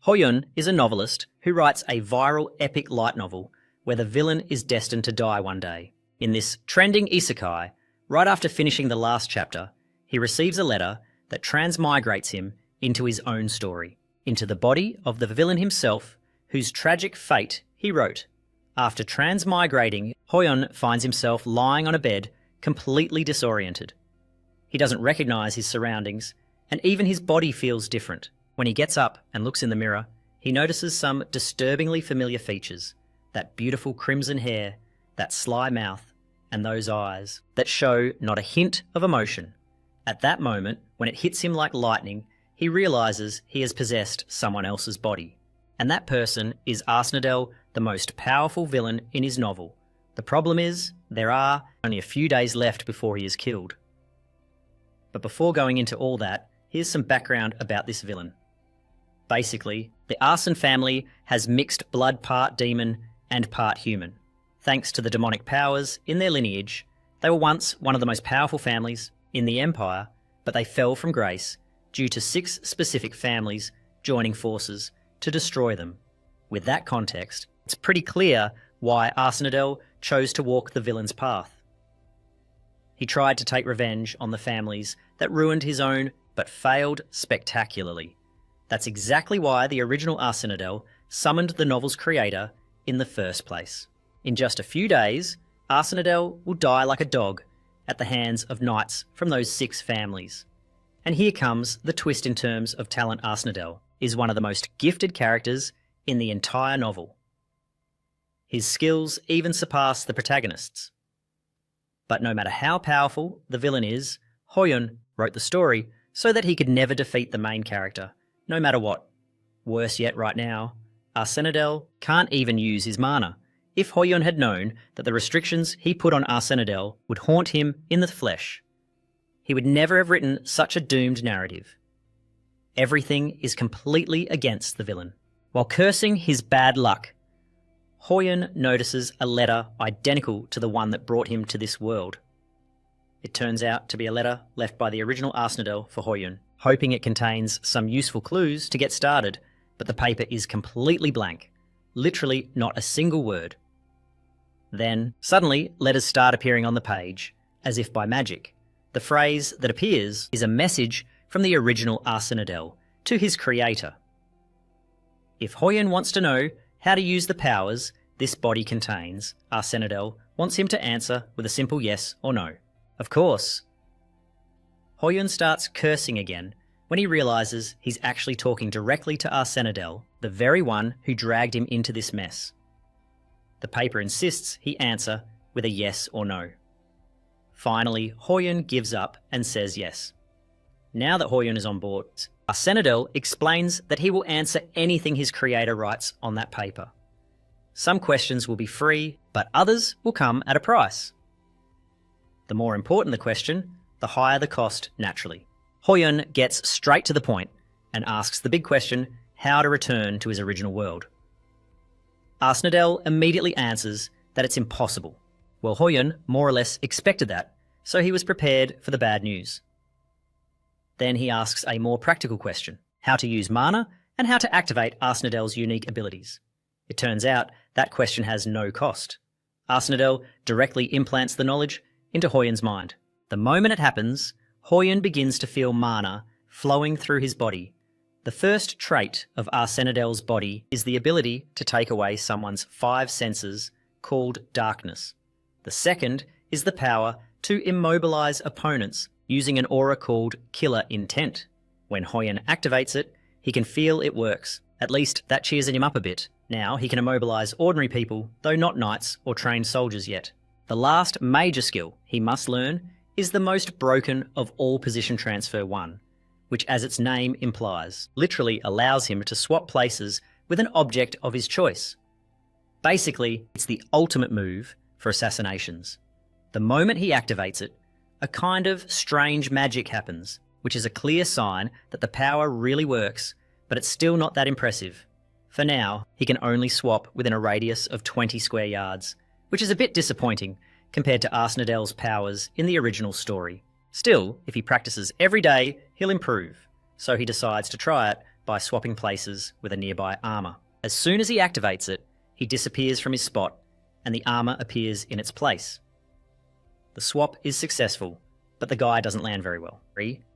Hoyun is a novelist who writes a viral epic light novel where the villain is destined to die one day. In this trending isekai, right after finishing the last chapter, he receives a letter that transmigrates him into his own story, into the body of the villain himself, whose tragic fate he wrote. After transmigrating, Hoyun finds himself lying on a bed, completely disoriented. He doesn't recognize his surroundings, and even his body feels different. When he gets up and looks in the mirror, he notices some disturbingly familiar features. That beautiful crimson hair, that sly mouth, and those eyes that show not a hint of emotion. At that moment, when it hits him like lightning, he realizes he has possessed someone else's body. And that person is Arsnadel, the most powerful villain in his novel. The problem is, there are only a few days left before he is killed. But before going into all that, here's some background about this villain. Basically, the Arson family has mixed blood, part demon and part human. Thanks to the demonic powers in their lineage, they were once one of the most powerful families in the Empire, but they fell from grace due to 6 specific families joining forces to destroy them. With that context, it's pretty clear why Arsnadel chose to walk the villain's path. He tried to take revenge on the families that ruined his own, but failed spectacularly. That's exactly why the original Arsnadel summoned the novel's creator in the first place. In just a few days, Arsnadel will die like a dog at the hands of knights from those 6 families. And here comes the twist in terms of talent. Arsnadel is one of the most gifted characters in the entire novel. His skills even surpass the protagonists. But no matter how powerful the villain is, Hoyun wrote the story so that he could never defeat the main character, no matter what. Worse yet right now, Arsnadel can't even use his mana. If Hoyun had known that the restrictions he put on Arsnadel would haunt him in the flesh, he would never have written such a doomed narrative. Everything is completely against the villain. While cursing his bad luck, Hoyun notices a letter identical to the one that brought him to this world. It turns out to be a letter left by the original Arsnadel for Hoyun, hoping it contains some useful clues to get started, but the paper is completely blank. Literally not a single word. Then, suddenly, letters start appearing on the page, as if by magic. The phrase that appears is a message from the original Arsnadel to his creator. If Hoyun wants to know how to use the powers this body contains, Arsnadel wants him to answer with a simple yes or no. Of course. Hoyun starts cursing again when he realizes he's actually talking directly to Arsnadel, the very one who dragged him into this mess. The paper insists he answer with a yes or no. Finally, Hoyun gives up and says yes. Now that Hoyun is on board, Arsnadel explains that he will answer anything his creator writes on that paper. Some questions will be free, but others will come at a price. The more important the question, the higher the cost naturally. Hoyun gets straight to the point and asks the big question, how to return to his original world. Arsnadel immediately answers that it's impossible. Well, Hoyun more or less expected that, so he was prepared for the bad news. Then he asks a more practical question, how to use mana and how to activate Arsnadel's unique abilities. It turns out that question has no cost. Arsnadel directly implants the knowledge into Hoyun's mind. The moment it happens, Hoyun begins to feel mana flowing through his body. The first trait of Arsnadel's body is the ability to take away someone's 5 senses, called darkness. The second is the power to immobilize opponents using an aura called Killer Intent. When Hoyun activates it, he can feel it works. At least that cheers him up a bit. Now he can immobilize ordinary people, though not knights or trained soldiers yet. The last major skill he must learn is the most broken of all position transfer 1, which, as its name implies, literally allows him to swap places with an object of his choice. Basically, it's the ultimate move for assassinations. The moment he activates it, a kind of strange magic happens, which is a clear sign that the power really works, but it's still not that impressive. For now, he can only swap within a radius of 20 square yards, which is a bit disappointing compared to Arsnadel's powers in the original story. Still, if he practices every day, he'll improve, so he decides to try it by swapping places with a nearby armor. As soon as he activates it, he disappears from his spot and the armor appears in its place. The swap is successful, but the guy doesn't land very well.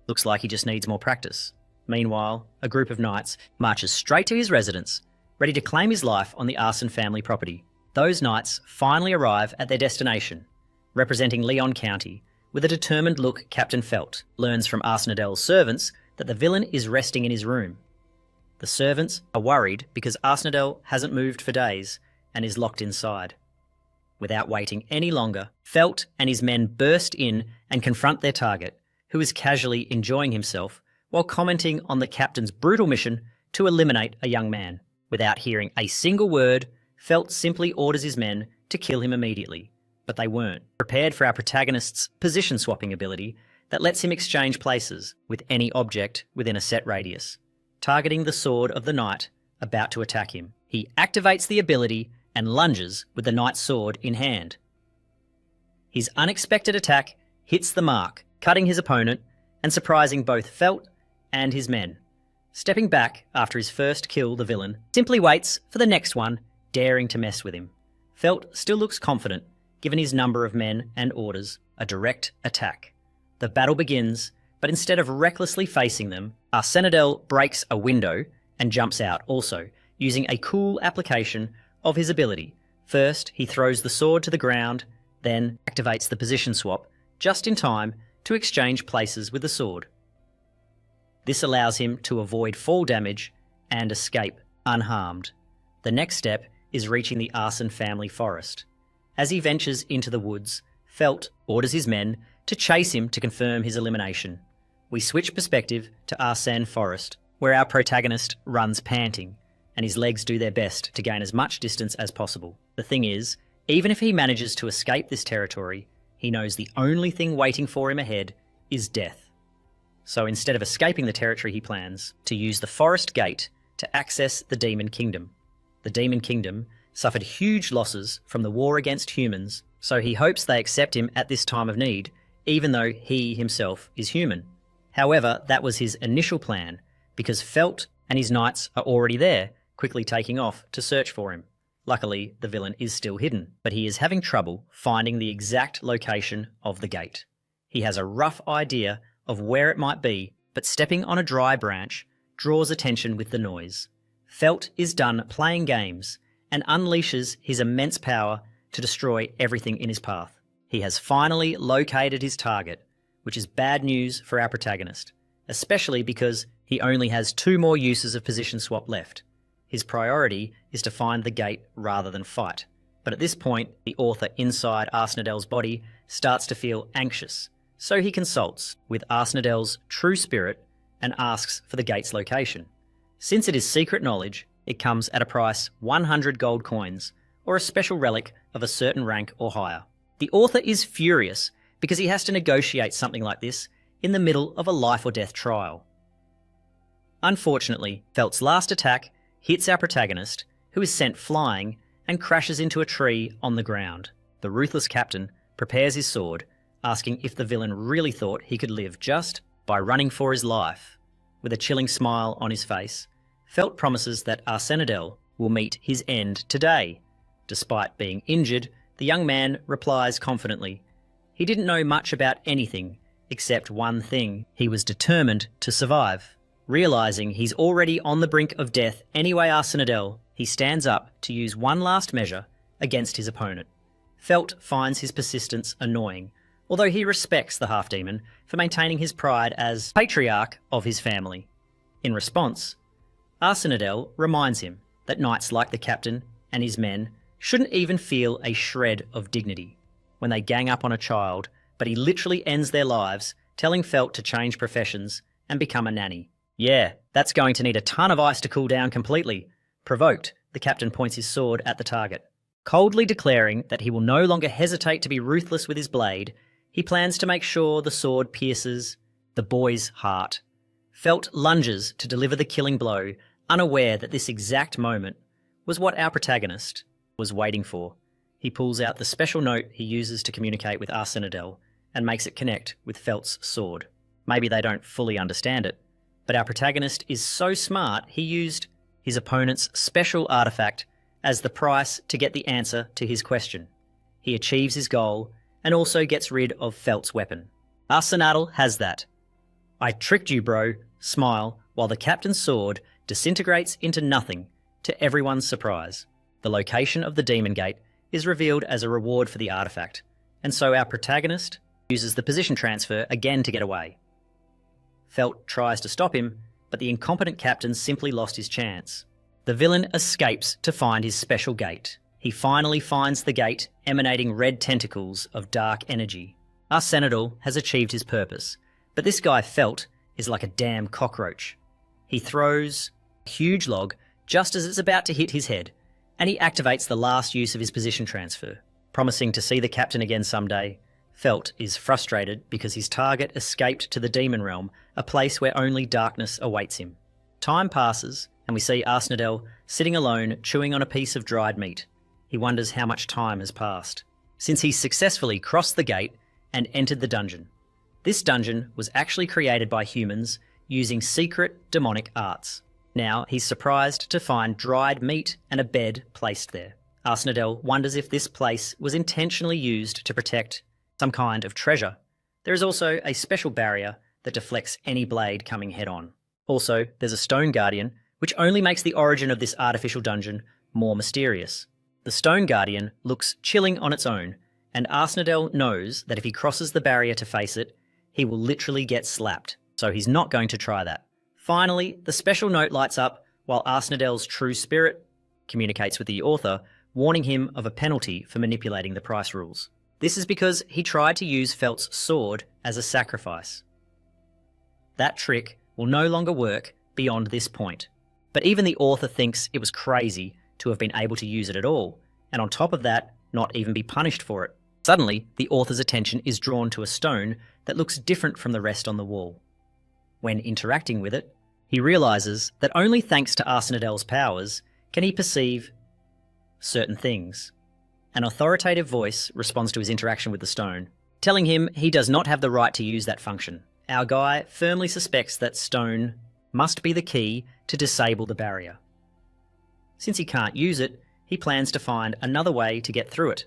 Looks like he just needs more practice. Meanwhile, a group of knights marches straight to his residence, ready to claim his life on the Arson family property. Those knights finally arrive at their destination, representing Leon County, with a determined look. Captain Felt learns from Arsenadel's servants that the villain is resting in his room. The servants are worried because Arsenadel hasn't moved for days and is locked inside. Without waiting any longer, Felt and his men burst in and confront their target, who is casually enjoying himself while commenting on the captain's brutal mission to eliminate a young man. Without hearing a single word, Felt simply orders his men to kill him immediately, but they weren't prepared for our protagonist's position swapping ability that lets him exchange places with any object within a set radius, targeting the sword of the knight about to attack him. He activates the ability and lunges with the knight's sword in hand. His unexpected attack hits the mark, cutting his opponent and surprising both Felt and his men. Stepping back after his first kill, the villain simply waits for the next one, daring to mess with him. Felt still looks confident, given his number of men, and orders a direct attack. The battle begins, but instead of recklessly facing them, Arsenadel breaks a window and jumps out, also using a cool application of his ability. First, he throws the sword to the ground, then activates the position swap just in time to exchange places with the sword. This allows him to avoid fall damage and escape unharmed. The next step is reaching the Arson family forest. As he ventures into the woods, Felt orders his men to chase him to confirm his elimination. We switch perspective to Arsene Forest, where our protagonist runs panting, and his legs do their best to gain as much distance as possible. The thing is, even if he manages to escape this territory, he knows the only thing waiting for him ahead is death. So instead of escaping the territory, he plans to use the forest gate to access the Demon Kingdom. The Demon Kingdom suffered huge losses from the war against humans, so he hopes they accept him at this time of need, even though he himself is human. However, that was his initial plan, because Felt and his knights are already there, quickly taking off to search for him. Luckily, the villain is still hidden, but he is having trouble finding the exact location of the gate. He has a rough idea of where it might be, but stepping on a dry branch draws attention with the noise. Felt is done playing games and unleashes his immense power to destroy everything in his path. He has finally located his target, which is bad news for our protagonist, especially because he only has 2 more uses of position swap left. His priority is to find the gate rather than fight. But at this point, the author inside Arsenadel's body starts to feel anxious, so he consults with Arsenadel's true spirit and asks for the gate's location. Since it is secret knowledge, it comes at a price 100 gold coins, or a special relic of a certain rank or higher. The author is furious because he has to negotiate something like this in the middle of a life or death trial. Unfortunately, Felt's last attack hits our protagonist, who is sent flying and crashes into a tree on the ground. The ruthless captain prepares his sword, asking if the villain really thought he could live just by running for his life. With a chilling smile on his face, Felt promises that Arsenadel will meet his end today. Despite being injured, the young man replies confidently. He didn't know much about anything except one thing: he was determined to survive. Realising he's already on the brink of death anyway, Arsenadel, he stands up to use one last measure against his opponent. Felt finds his persistence annoying, although he respects the half-demon for maintaining his pride as patriarch of his family. In response, Arsenadel reminds him that knights like the captain and his men shouldn't even feel a shred of dignity when they gang up on a child, but he literally ends their lives, telling Felt to change professions and become a nanny. Yeah, that's going to need a ton of ice to cool down completely. Provoked, the captain points his sword at the target. Coldly declaring that he will no longer hesitate to be ruthless with his blade, he plans to make sure the sword pierces the boy's heart. Felt lunges to deliver the killing blow, unaware that this exact moment was what our protagonist was waiting for. He pulls out the special note he uses to communicate with Arsenadel and makes it connect with Felt's sword. Maybe they don't fully understand it, But our protagonist is so smart, he used his opponent's special artifact as the price to get the answer to his question. He achieves his goal and also gets rid of Felt's weapon. Arsenal has that. I tricked you, bro, smile, while the captain's sword disintegrates into nothing to everyone's surprise. The location of the demon gate is revealed as a reward for the artifact, and so our protagonist uses the position transfer again to get away. Felt tries to stop him, but the incompetent captain simply lost his chance. The villain escapes to find his special gate. He finally finds the gate emanating red tentacles of dark energy. Our Senador has achieved his purpose, but this guy Felt is like a damn cockroach. He throws a huge log just as it's about to hit his head, and he activates the last use of his position transfer. Promising to see the captain again someday, Felt is frustrated because his target escaped to the demon realm, a place where only darkness awaits him. Time passes, and we see Arsenal sitting alone chewing on a piece of dried meat. He wonders how much time has passed since he successfully crossed the gate and entered the dungeon. This dungeon was actually created by humans using secret demonic arts. Now he's surprised to find dried meat and a bed placed there. Arsenal wonders if this place was intentionally used to protect some kind of treasure. There is also a special barrier that deflects any blade coming head-on. Also, there's a stone guardian, which only makes the origin of this artificial dungeon more mysterious. The stone guardian looks chilling on its own, and Arsenal knows that if he crosses the barrier to face it, he will literally get slapped, so he's not going to try that. Finally, the special note lights up while Arsenal's true spirit communicates with the author, warning him of a penalty for manipulating the price rules. This is because he tried to use Felt's sword as a sacrifice. That trick will no longer work beyond this point. But even the author thinks it was crazy to have been able to use it at all, and on top of that, not even be punished for it. Suddenly, the author's attention is drawn to a stone that looks different from the rest on the wall. When interacting with it, he realises that only thanks to Arsenal's powers can he perceive certain things. An authoritative voice responds to his interaction with the stone, telling him he does not have the right to use that function. Our guy firmly suspects that stone must be the key to disable the barrier. Since he can't use it, he plans to find another way to get through it.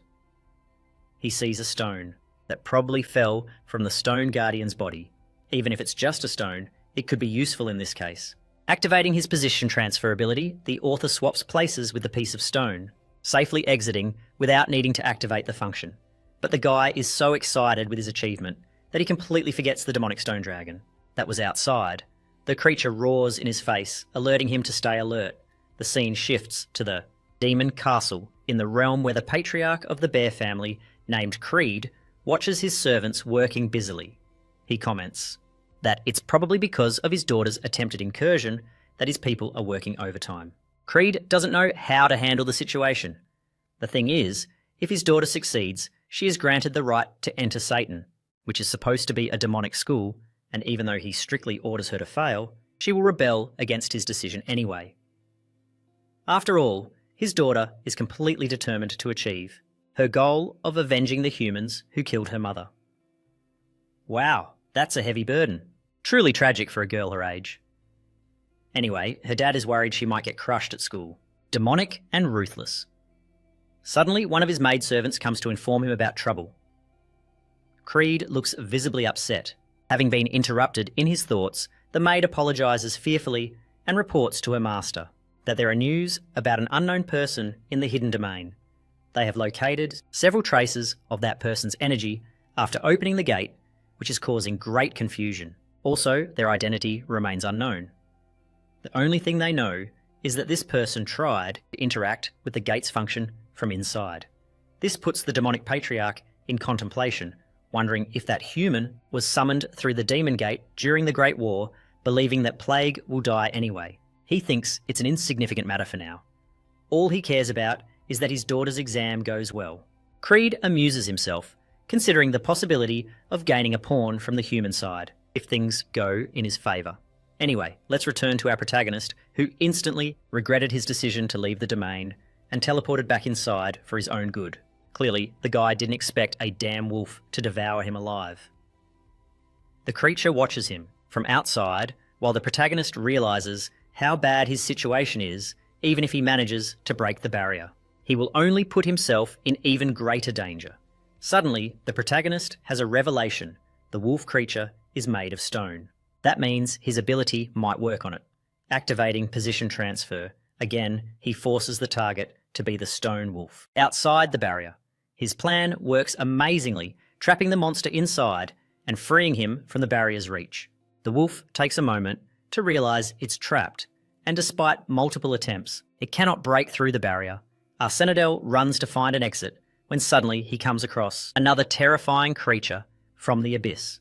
He sees a stone that probably fell from the stone guardian's body. Even if it's just a stone, it could be useful in this case. Activating his position transfer ability, the author swaps places with the piece of stone, safely exiting without needing to activate the function. But the guy is so excited with his achievement that he completely forgets the demonic stone dragon that was outside. The creature roars in his face, alerting him to stay alert. The scene shifts to the demon castle in the realm where the patriarch of the bear family, named Creed, watches his servants working busily. He comments that it's probably because of his daughter's attempted incursion that his people are working overtime. Creed doesn't know how to handle the situation. The thing is, if his daughter succeeds, she is granted the right to enter Satan, which is supposed to be a demonic school, and even though he strictly orders her to fail, she will rebel against his decision anyway. After all, his daughter is completely determined to achieve her goal of avenging the humans who killed her mother. Wow, that's a heavy burden. Truly tragic for a girl her age. Anyway, her dad is worried she might get crushed at school. Demonic and ruthless. Suddenly, one of his maidservants comes to inform him about trouble. Creed looks visibly upset. Having been interrupted in his thoughts, the maid apologises fearfully and reports to her master that there are news about an unknown person in the hidden domain. They have located several traces of that person's energy after opening the gate, which is causing great confusion. Also, their identity remains unknown. The only thing they know is that this person tried to interact with the gate's function from inside. This puts the demonic patriarch in contemplation, wondering if that human was summoned through the demon gate during the Great War, believing that Plague will die anyway. He thinks it's an insignificant matter for now. All he cares about is that his daughter's exam goes well. Creed amuses himself, considering the possibility of gaining a pawn from the human side, if things go in his favour. Anyway, let's return to our protagonist, who instantly regretted his decision to leave the domain and teleported back inside for his own good. Clearly, the guy didn't expect a damn wolf to devour him alive. The creature watches him from outside while the protagonist realises how bad his situation is even if he manages to break the barrier. He will only put himself in even greater danger. Suddenly, the protagonist has a revelation. The wolf creature is made of stone. That means his ability might work on it. Activating position transfer, again, he forces the target to be the stone wolf. Outside the barrier, his plan works amazingly, trapping the monster inside and freeing him from the barrier's reach. The wolf takes a moment to realise it's trapped, and despite multiple attempts, it cannot break through the barrier. Arsenadel runs to find an exit when suddenly he comes across another terrifying creature from the abyss.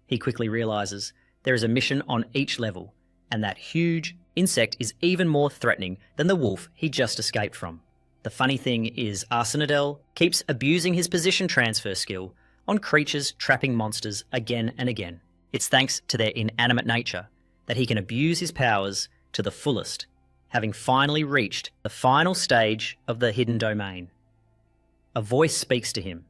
He quickly realises there is a mission on each level, and that huge insect is even more threatening than the wolf he just escaped from. The funny thing is Arsenadel keeps abusing his position transfer skill on creatures trapping monsters again and again. It's thanks to their inanimate nature that he can abuse his powers to the fullest, having finally reached the final stage of the hidden domain. A voice speaks to him,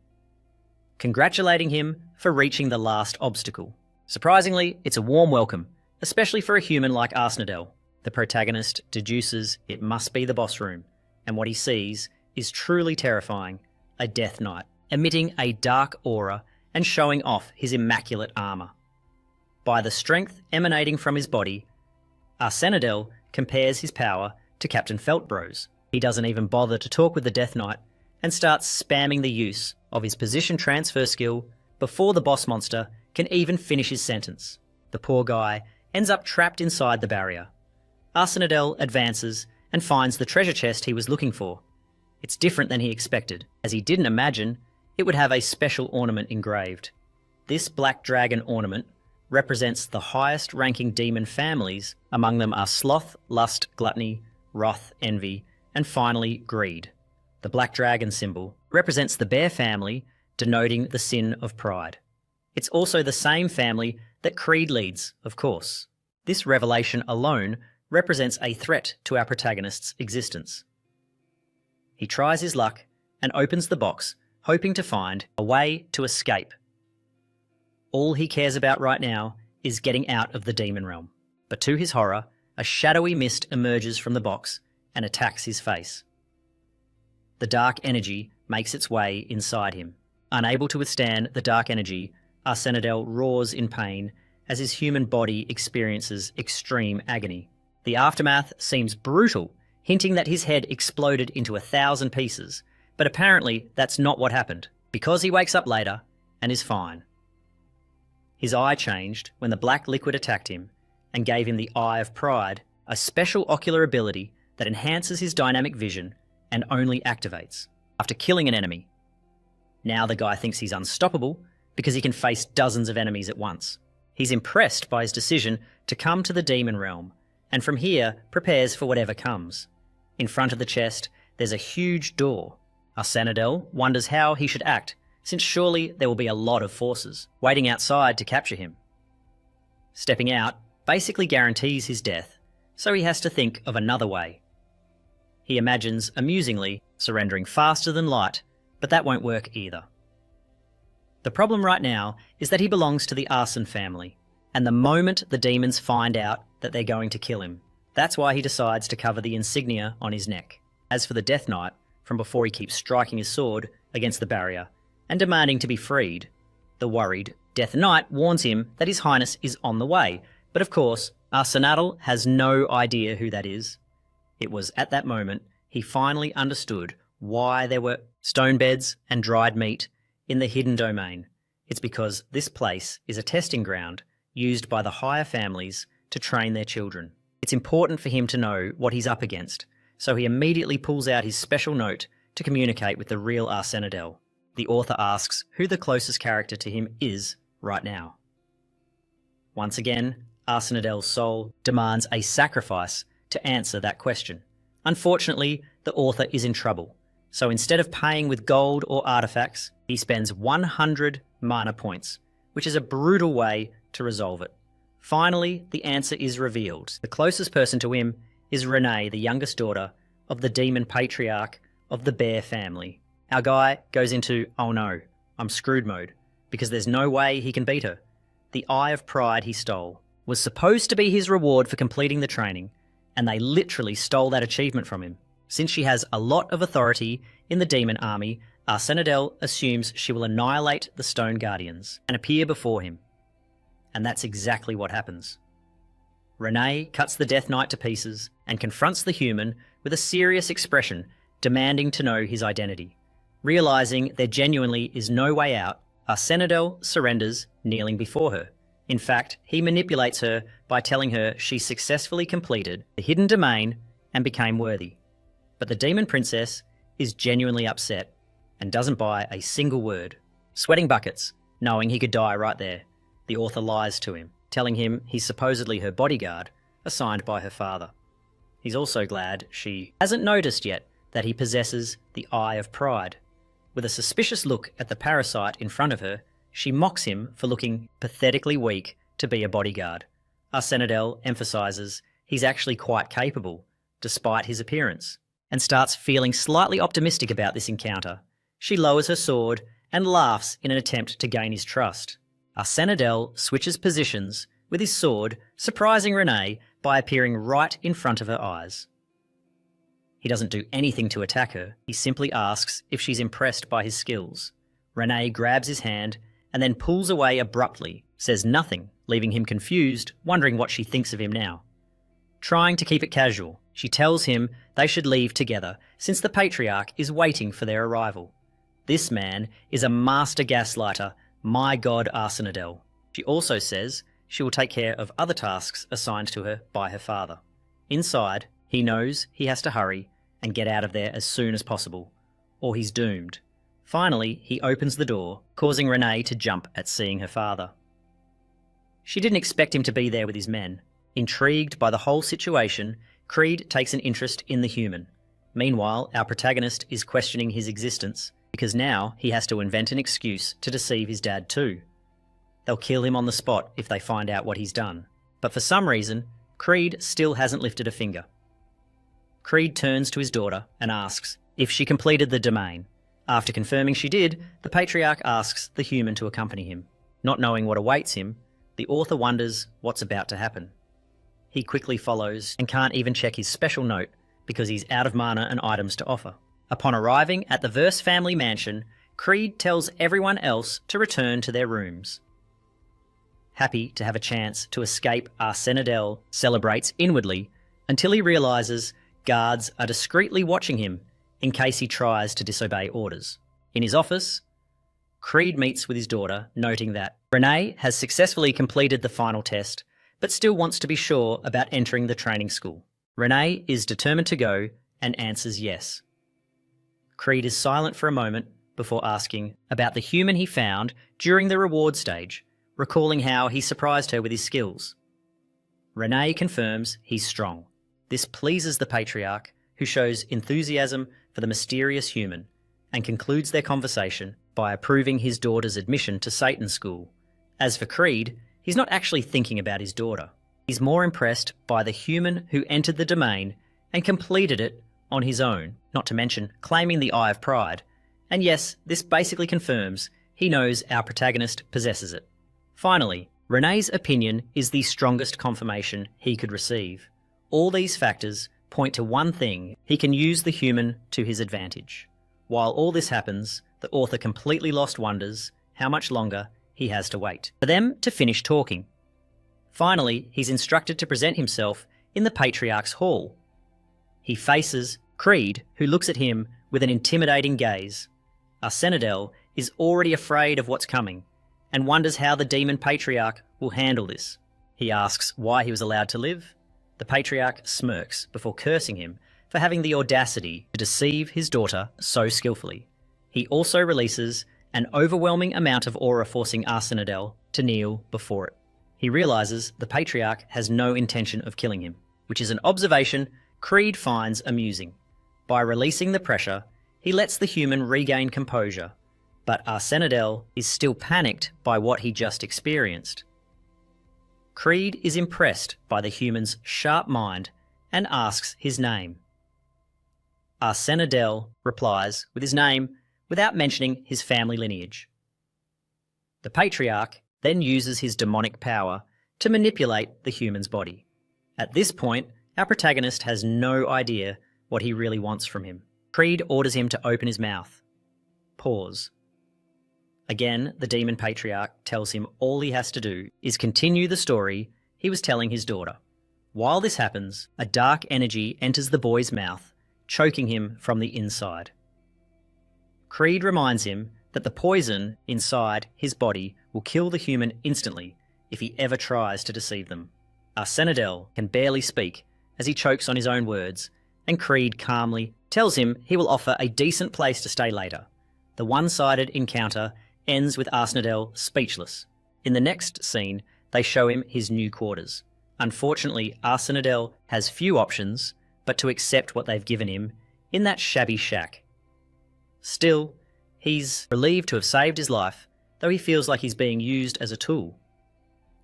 congratulating him for reaching the last obstacle. Surprisingly, it's a warm welcome, especially for a human like Arsenadel. The protagonist deduces it must be the boss room, and what he sees is truly terrifying, a Death Knight, emitting a dark aura and showing off his immaculate armour. By the strength emanating from his body, Arsenadel compares his power to Captain Feltbro's. He doesn't even bother to talk with the Death Knight and starts spamming the use of his position transfer skill before the boss monster can even finish his sentence. The poor guy ends up trapped inside the barrier. Arsenadel advances and finds the treasure chest he was looking for. It's different than he expected, as he didn't imagine it would have a special ornament engraved. This black dragon ornament represents the highest ranking demon families. Among them are sloth, lust, gluttony, wrath, envy, and finally greed. The black dragon symbol represents the bear family, denoting the sin of pride. It's also the same family that Creed leads, of course. This revelation alone represents a threat to our protagonist's existence. He tries his luck and opens the box, hoping to find a way to escape. All he cares about right now is getting out of the demon realm. But to his horror, a shadowy mist emerges from the box and attacks his face. The dark energy makes its way inside him. Unable to withstand the dark energy, Arsenadel roars in pain as his human body experiences extreme agony. The aftermath seems brutal, hinting that his head exploded into 1,000 pieces, but apparently that's not what happened, because he wakes up later and is fine. His eye changed when the black liquid attacked him and gave him the Eye of Pride, a special ocular ability that enhances his dynamic vision and only activates after killing an enemy. Now the guy thinks he's unstoppable because he can face dozens of enemies at once. He's impressed by his decision to come to the demon realm, and from here prepares for whatever comes. In front of the chest, there's a huge door. Arsenadel wonders how he should act, since surely there will be a lot of forces waiting outside to capture him. Stepping out basically guarantees his death, so he has to think of another way. He imagines, amusingly, surrendering faster than light, but that won't work either. The problem right now is that he belongs to the arson family, and the moment the demons find out that they're going to kill him, that's why he decides to cover the insignia on his neck. As for the Death Knight, from before he keeps striking his sword against the barrier and demanding to be freed, the worried Death Knight warns him that His Highness is on the way, but of course, Arsenadel has no idea who that is. It was at that moment he finally understood why there were stone beds and dried meat in the hidden domain. It's because this place is a testing ground used by the higher families to train their children. It's important for him to know what he's up against, so he immediately pulls out his special note to communicate with the real Arsenadel. The author asks who the closest character to him is right now. Once again, Arsenadel's soul demands a sacrifice to answer that question. Unfortunately, the author is in trouble, so instead of paying with gold or artifacts, he spends 100 mana points, which is a brutal way to resolve it. Finally, the answer is revealed. The closest person to him is Renee, the youngest daughter of the demon patriarch of the Bear family. Our guy goes into, oh no, I'm screwed mode, because there's no way he can beat her. The Eye of Pride he stole, was supposed to be his reward for completing the training, and they literally stole that achievement from him. Since she has a lot of authority in the demon army, Arsenadel assumes she will annihilate the Stone Guardians and appear before him. And that's exactly what happens. Renee cuts the Death Knight to pieces and confronts the human with a serious expression, demanding to know his identity. Realising there genuinely is no way out, Arsenadel surrenders, kneeling before her. In fact, he manipulates her by telling her she successfully completed the hidden domain and became worthy. But the demon princess is genuinely upset and doesn't buy a single word. Sweating buckets, knowing he could die right there, the author lies to him, telling him he's supposedly her bodyguard, assigned by her father. He's also glad she hasn't noticed yet that he possesses the Eye of Pride. With a suspicious look at the parasite in front of her, she mocks him for looking pathetically weak to be a bodyguard. Arsenadel emphasises he's actually quite capable, despite his appearance, and starts feeling slightly optimistic about this encounter. She lowers her sword and laughs in an attempt to gain his trust. Arsenadel switches positions with his sword, surprising Renee by appearing right in front of her eyes. He doesn't do anything to attack her, he simply asks if she's impressed by his skills. Renee grabs his hand and then pulls away abruptly, says nothing, leaving him confused, wondering what she thinks of him now. Trying to keep it casual, she tells him they should leave together since the Patriarch is waiting for their arrival. This man is a master gaslighter, my god Arsenadel. She also says she will take care of other tasks assigned to her by her father. Inside, he knows he has to hurry and get out of there as soon as possible, or he's doomed. Finally, he opens the door, causing Renee to jump at seeing her father. She didn't expect him to be there with his men. Intrigued by the whole situation, Creed takes an interest in the human. Meanwhile, our protagonist is questioning his existence, because now he has to invent an excuse to deceive his dad too. They'll kill him on the spot if they find out what he's done. But for some reason, Creed still hasn't lifted a finger. Creed turns to his daughter and asks if she completed the domain. After confirming she did, the Patriarch asks the human to accompany him. Not knowing what awaits him, the author wonders what's about to happen. He quickly follows and can't even check his special note because he's out of mana and items to offer. Upon arriving at the Verse family mansion, Creed tells everyone else to return to their rooms. Happy to have a chance to escape, Arsenadel celebrates inwardly until he realises guards are discreetly watching him in case he tries to disobey orders. In his office, Creed meets with his daughter, noting that Renee has successfully completed the final test, but still wants to be sure about entering the training school. Renee is determined to go and answers yes. Creed is silent for a moment before asking about the human he found during the reward stage, recalling how he surprised her with his skills. Renee confirms he's strong. This pleases the Patriarch, who shows enthusiasm for the mysterious human, and concludes their conversation by approving his daughter's admission to Satan's school. As for Creed, he's not actually thinking about his daughter. He's more impressed by the human who entered the domain and completed it on his own, not to mention claiming the Eye of Pride. And yes, this basically confirms he knows our protagonist possesses it. Finally, Renee's opinion is the strongest confirmation he could receive. All these factors point to one thing: he can use the human to his advantage. While all this happens, the author completely wonders how much longer he has to wait for them to finish talking. Finally, he's instructed to present himself in the Patriarch's hall. He faces Creed, who looks at him with an intimidating gaze. Arsenadel is already afraid of what's coming and wonders how the demon Patriarch will handle this. He asks why he was allowed to live. The Patriarch smirks before cursing him for having the audacity to deceive his daughter so skillfully. He also releases an overwhelming amount of aura, forcing Arsenadel to kneel before it. He realises the Patriarch has no intention of killing him, which is an observation Creed finds amusing. By releasing the pressure, he lets the human regain composure, but Arsenadel is still panicked by what he just experienced. Creed is impressed by the human's sharp mind and asks his name. Arsenadel replies with his name without mentioning his family lineage. The Patriarch then uses his demonic power to manipulate the human's body. At this point, our protagonist has no idea what he really wants from him. Creed orders him to open his mouth. Pause. Again, the demon patriarch tells him all he has to do is continue the story he was telling his daughter. While this happens, a dark energy enters the boy's mouth, choking him from the inside. Creed reminds him that the poison inside his body will kill the human instantly if he ever tries to deceive them. Arsenadel can barely speak as he chokes on his own words, and Creed calmly tells him he will offer a decent place to stay later. The one-sided encounter ends with Arsenadel speechless. In the next scene, they show him his new quarters. Unfortunately, Arsenadel has few options but to accept what they've given him in that shabby shack. Still, he's relieved to have saved his life, though he feels like he's being used as a tool.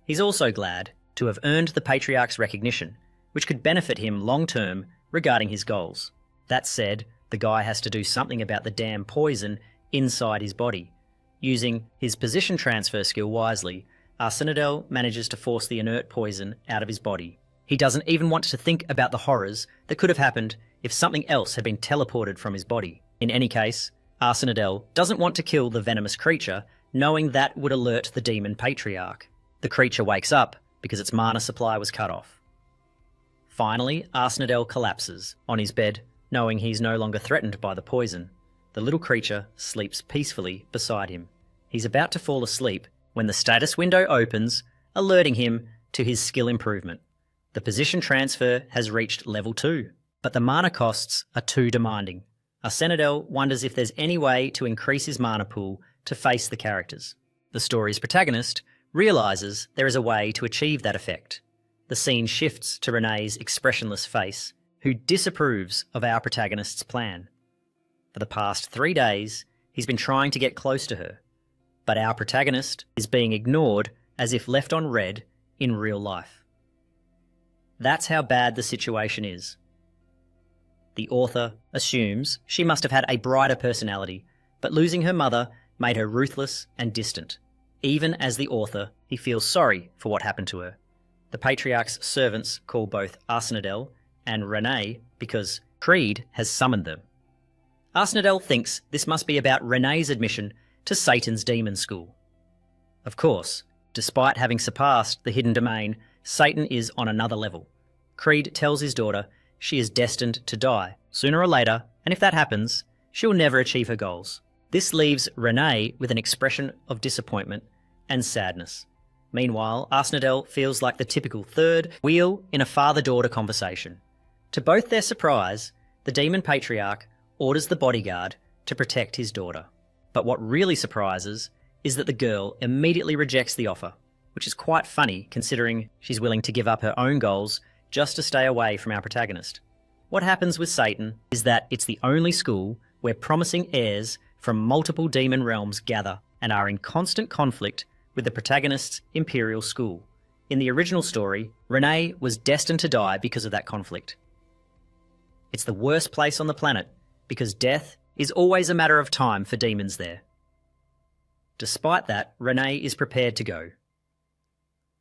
He's also glad to have earned the Patriarch's recognition, which could benefit him long-term regarding his goals. That said, the guy has to do something about the damn poison inside his body. Using his position transfer skill wisely, Arsenadel manages to force the inert poison out of his body. He doesn't even want to think about the horrors that could have happened if something else had been teleported from his body. In any case, Arsenadel doesn't want to kill the venomous creature, knowing that would alert the demon patriarch. The creature wakes up because its mana supply was cut off. Finally, Arsenadel collapses on his bed, knowing he's no longer threatened by the poison. The little creature sleeps peacefully beside him. He's about to fall asleep when the status window opens, alerting him to his skill improvement. The position transfer has reached level 2, but the mana costs are too demanding. Arsenadel wonders if there's any way to increase his mana pool to face the characters. The story's protagonist realises there is a way to achieve that effect. The scene shifts to Renee's expressionless face, who disapproves of our protagonist's plan. For the past 3 days, he's been trying to get close to her, but our protagonist is being ignored as if left on red in real life. That's how bad the situation is. The author assumes she must have had a brighter personality, but losing her mother made her ruthless and distant. Even as the author, he feels sorry for what happened to her. The Patriarch's servants call both Arsenadel and Renee because Creed has summoned them. Arsenadel thinks this must be about Renee's admission to Satan's demon school. Of course, despite having surpassed the hidden domain, Satan is on another level. Creed tells his daughter she is destined to die sooner or later, and if that happens, she'll never achieve her goals. This leaves Renee with an expression of disappointment and sadness. Meanwhile, Arsenadel feels like the typical third wheel in a father-daughter conversation. To both their surprise, the demon patriarch orders the bodyguard to protect his daughter. But what really surprises is that the girl immediately rejects the offer, which is quite funny considering she's willing to give up her own goals just to stay away from our protagonist. What happens with Satan is that it's the only school where promising heirs from multiple demon realms gather and are in constant conflict with the protagonist's imperial school. In the original story, Renee was destined to die because of that conflict. It's the worst place on the planet because death is always a matter of time for demons there. Despite that, Renee is prepared to go.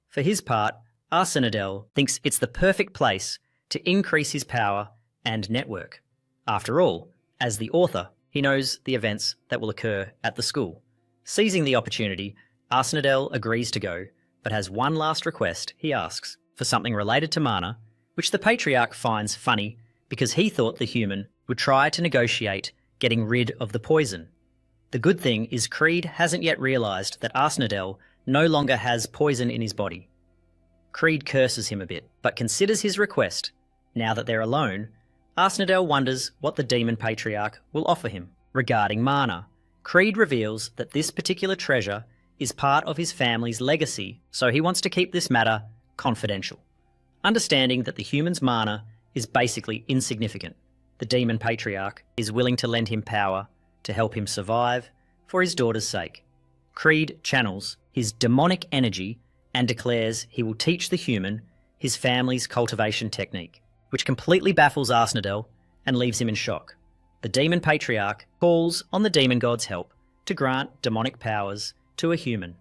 For his part, Arsenadel thinks it's the perfect place to increase his power and network. After all, as the author, he knows the events that will occur at the school. Seizing the opportunity, Arsenadel agrees to go, but has one last request. He asks for something related to mana, which the Patriarch finds funny because he thought the human would try to negotiate getting rid of the poison. The good thing is Creed hasn't yet realised that Arsenadel no longer has poison in his body. Creed curses him a bit, but considers his request. Now that they're alone, Arsenadel wonders what the demon patriarch will offer him. Regarding mana, Creed reveals that this particular treasure is part of his family's legacy, so he wants to keep this matter confidential. Understanding that the human's mana is basically insignificant, the demon patriarch is willing to lend him power to help him survive for his daughter's sake. Creed channels his demonic energy and declares he will teach the human his family's cultivation technique, which completely baffles Arsenadel and leaves him in shock. The demon patriarch calls on the demon god's help to grant demonic powers to a human.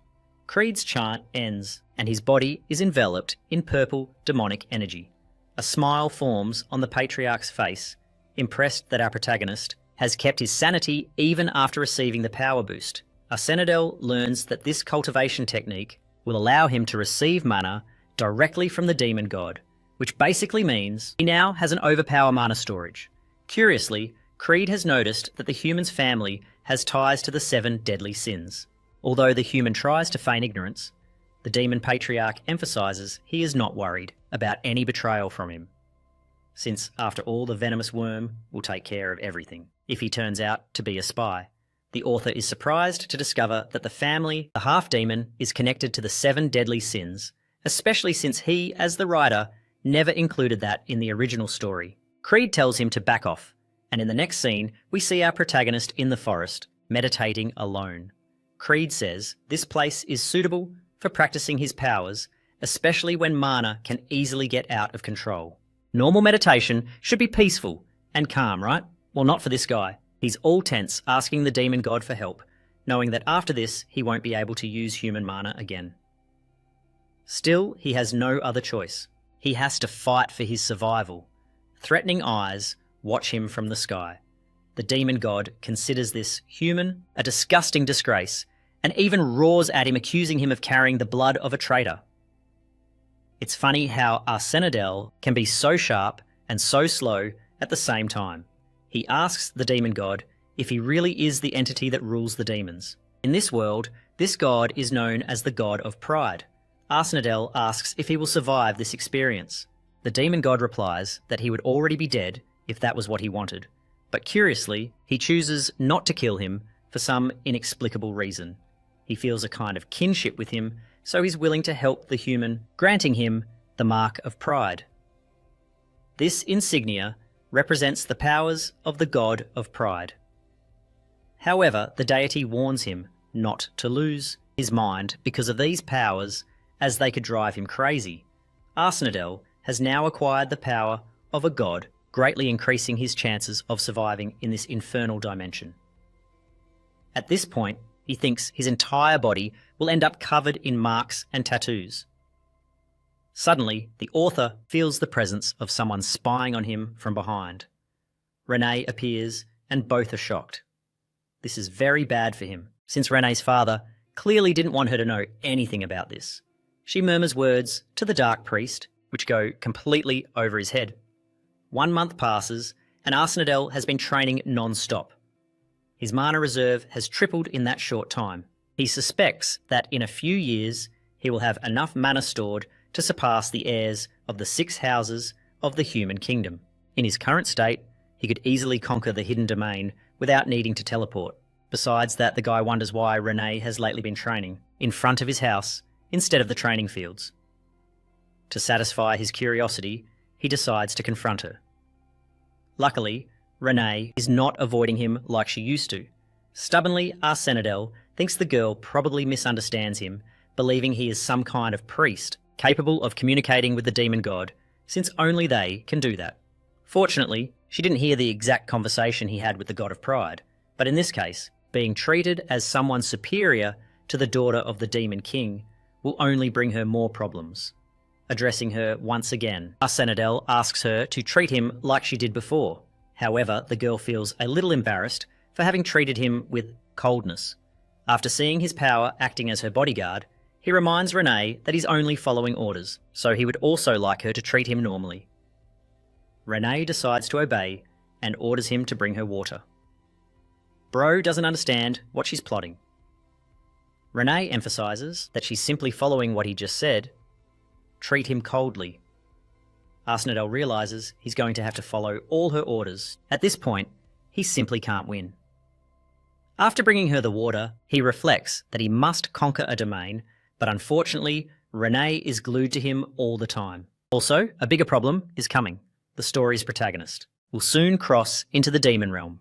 Creed's chant ends, and his body is enveloped in purple demonic energy. A smile forms on the patriarch's face, impressed that our protagonist has kept his sanity even after receiving the power boost. Arsenadel learns that this cultivation technique will allow him to receive mana directly from the demon god, which basically means he now has an overpower mana storage. Curiously, Creed has noticed that the human's family has ties to the 7 deadly sins. Although the human tries to feign ignorance, the demon patriarch emphasises he is not worried about any betrayal from him, since after all the venomous worm will take care of everything. If he turns out to be a spy, the author is surprised to discover that the family, the half-demon, is connected to the 7 deadly sins, especially since he, as the writer, never included that in the original story. Creed tells him to back off, and in the next scene, we see our protagonist in the forest, meditating alone. Creed says this place is suitable for practicing his powers, especially when mana can easily get out of control. Normal meditation should be peaceful and calm, right? Well, not for this guy. He's all tense, asking the demon god for help, knowing that after this, he won't be able to use human mana again. Still, he has no other choice. He has to fight for his survival. Threatening eyes watch him from the sky. The demon god considers this human a disgusting disgrace, and even roars at him, accusing him of carrying the blood of a traitor. It's funny how Arsenadel can be so sharp and so slow at the same time. He asks the demon god if he really is the entity that rules the demons. In this world, this god is known as the god of pride. Arsenadel asks if he will survive this experience. The demon god replies that he would already be dead if that was what he wanted, but curiously, he chooses not to kill him for some inexplicable reason. He feels a kind of kinship with him, so he's willing to help the human, granting him the mark of pride. This insignia represents the powers of the god of pride. However, the deity warns him not to lose his mind because of these powers, as they could drive him crazy. Arsenadel has now acquired the power of a god, greatly increasing his chances of surviving in this infernal dimension. At this point, he thinks his entire body will end up covered in marks and tattoos. Suddenly, the author feels the presence of someone spying on him from behind. Renee appears, and both are shocked. This is very bad for him, since Renee's father clearly didn't want her to know anything about this. She murmurs words to the dark priest, which go completely over his head. 1 month passes, and Arsenadel has been training non-stop. His mana reserve has tripled in that short time. He suspects that in a few years, he will have enough mana stored to surpass the heirs of the 6 houses of the human kingdom. In his current state, he could easily conquer the hidden domain without needing to teleport. Besides that, the guy wonders why Renee has lately been training in front of his house instead of the training fields. To satisfy his curiosity, he decides to confront her. Luckily, Renee is not avoiding him like she used to. Stubbornly, Arsenadel thinks the girl probably misunderstands him, believing he is some kind of priest, capable of communicating with the demon god, since only they can do that. Fortunately, she didn't hear the exact conversation he had with the god of pride, but in this case, being treated as someone superior to the daughter of the demon king will only bring her more problems. Addressing her once again, Arsenadel asks her to treat him like she did before. However, the girl feels a little embarrassed for having treated him with coldness. After seeing his power acting as her bodyguard, he reminds Renee that he's only following orders, so he would also like her to treat him normally. Renee decides to obey and orders him to bring her water. Bro doesn't understand what she's plotting. Renee emphasises that she's simply following what he just said. Treat him coldly. Arsenadel realises he's going to have to follow all her orders. At this point, he simply can't win. After bringing her the water, he reflects that he must conquer a domain, but unfortunately, Renee is glued to him all the time. Also, a bigger problem is coming. The story's protagonist will soon cross into the demon realm.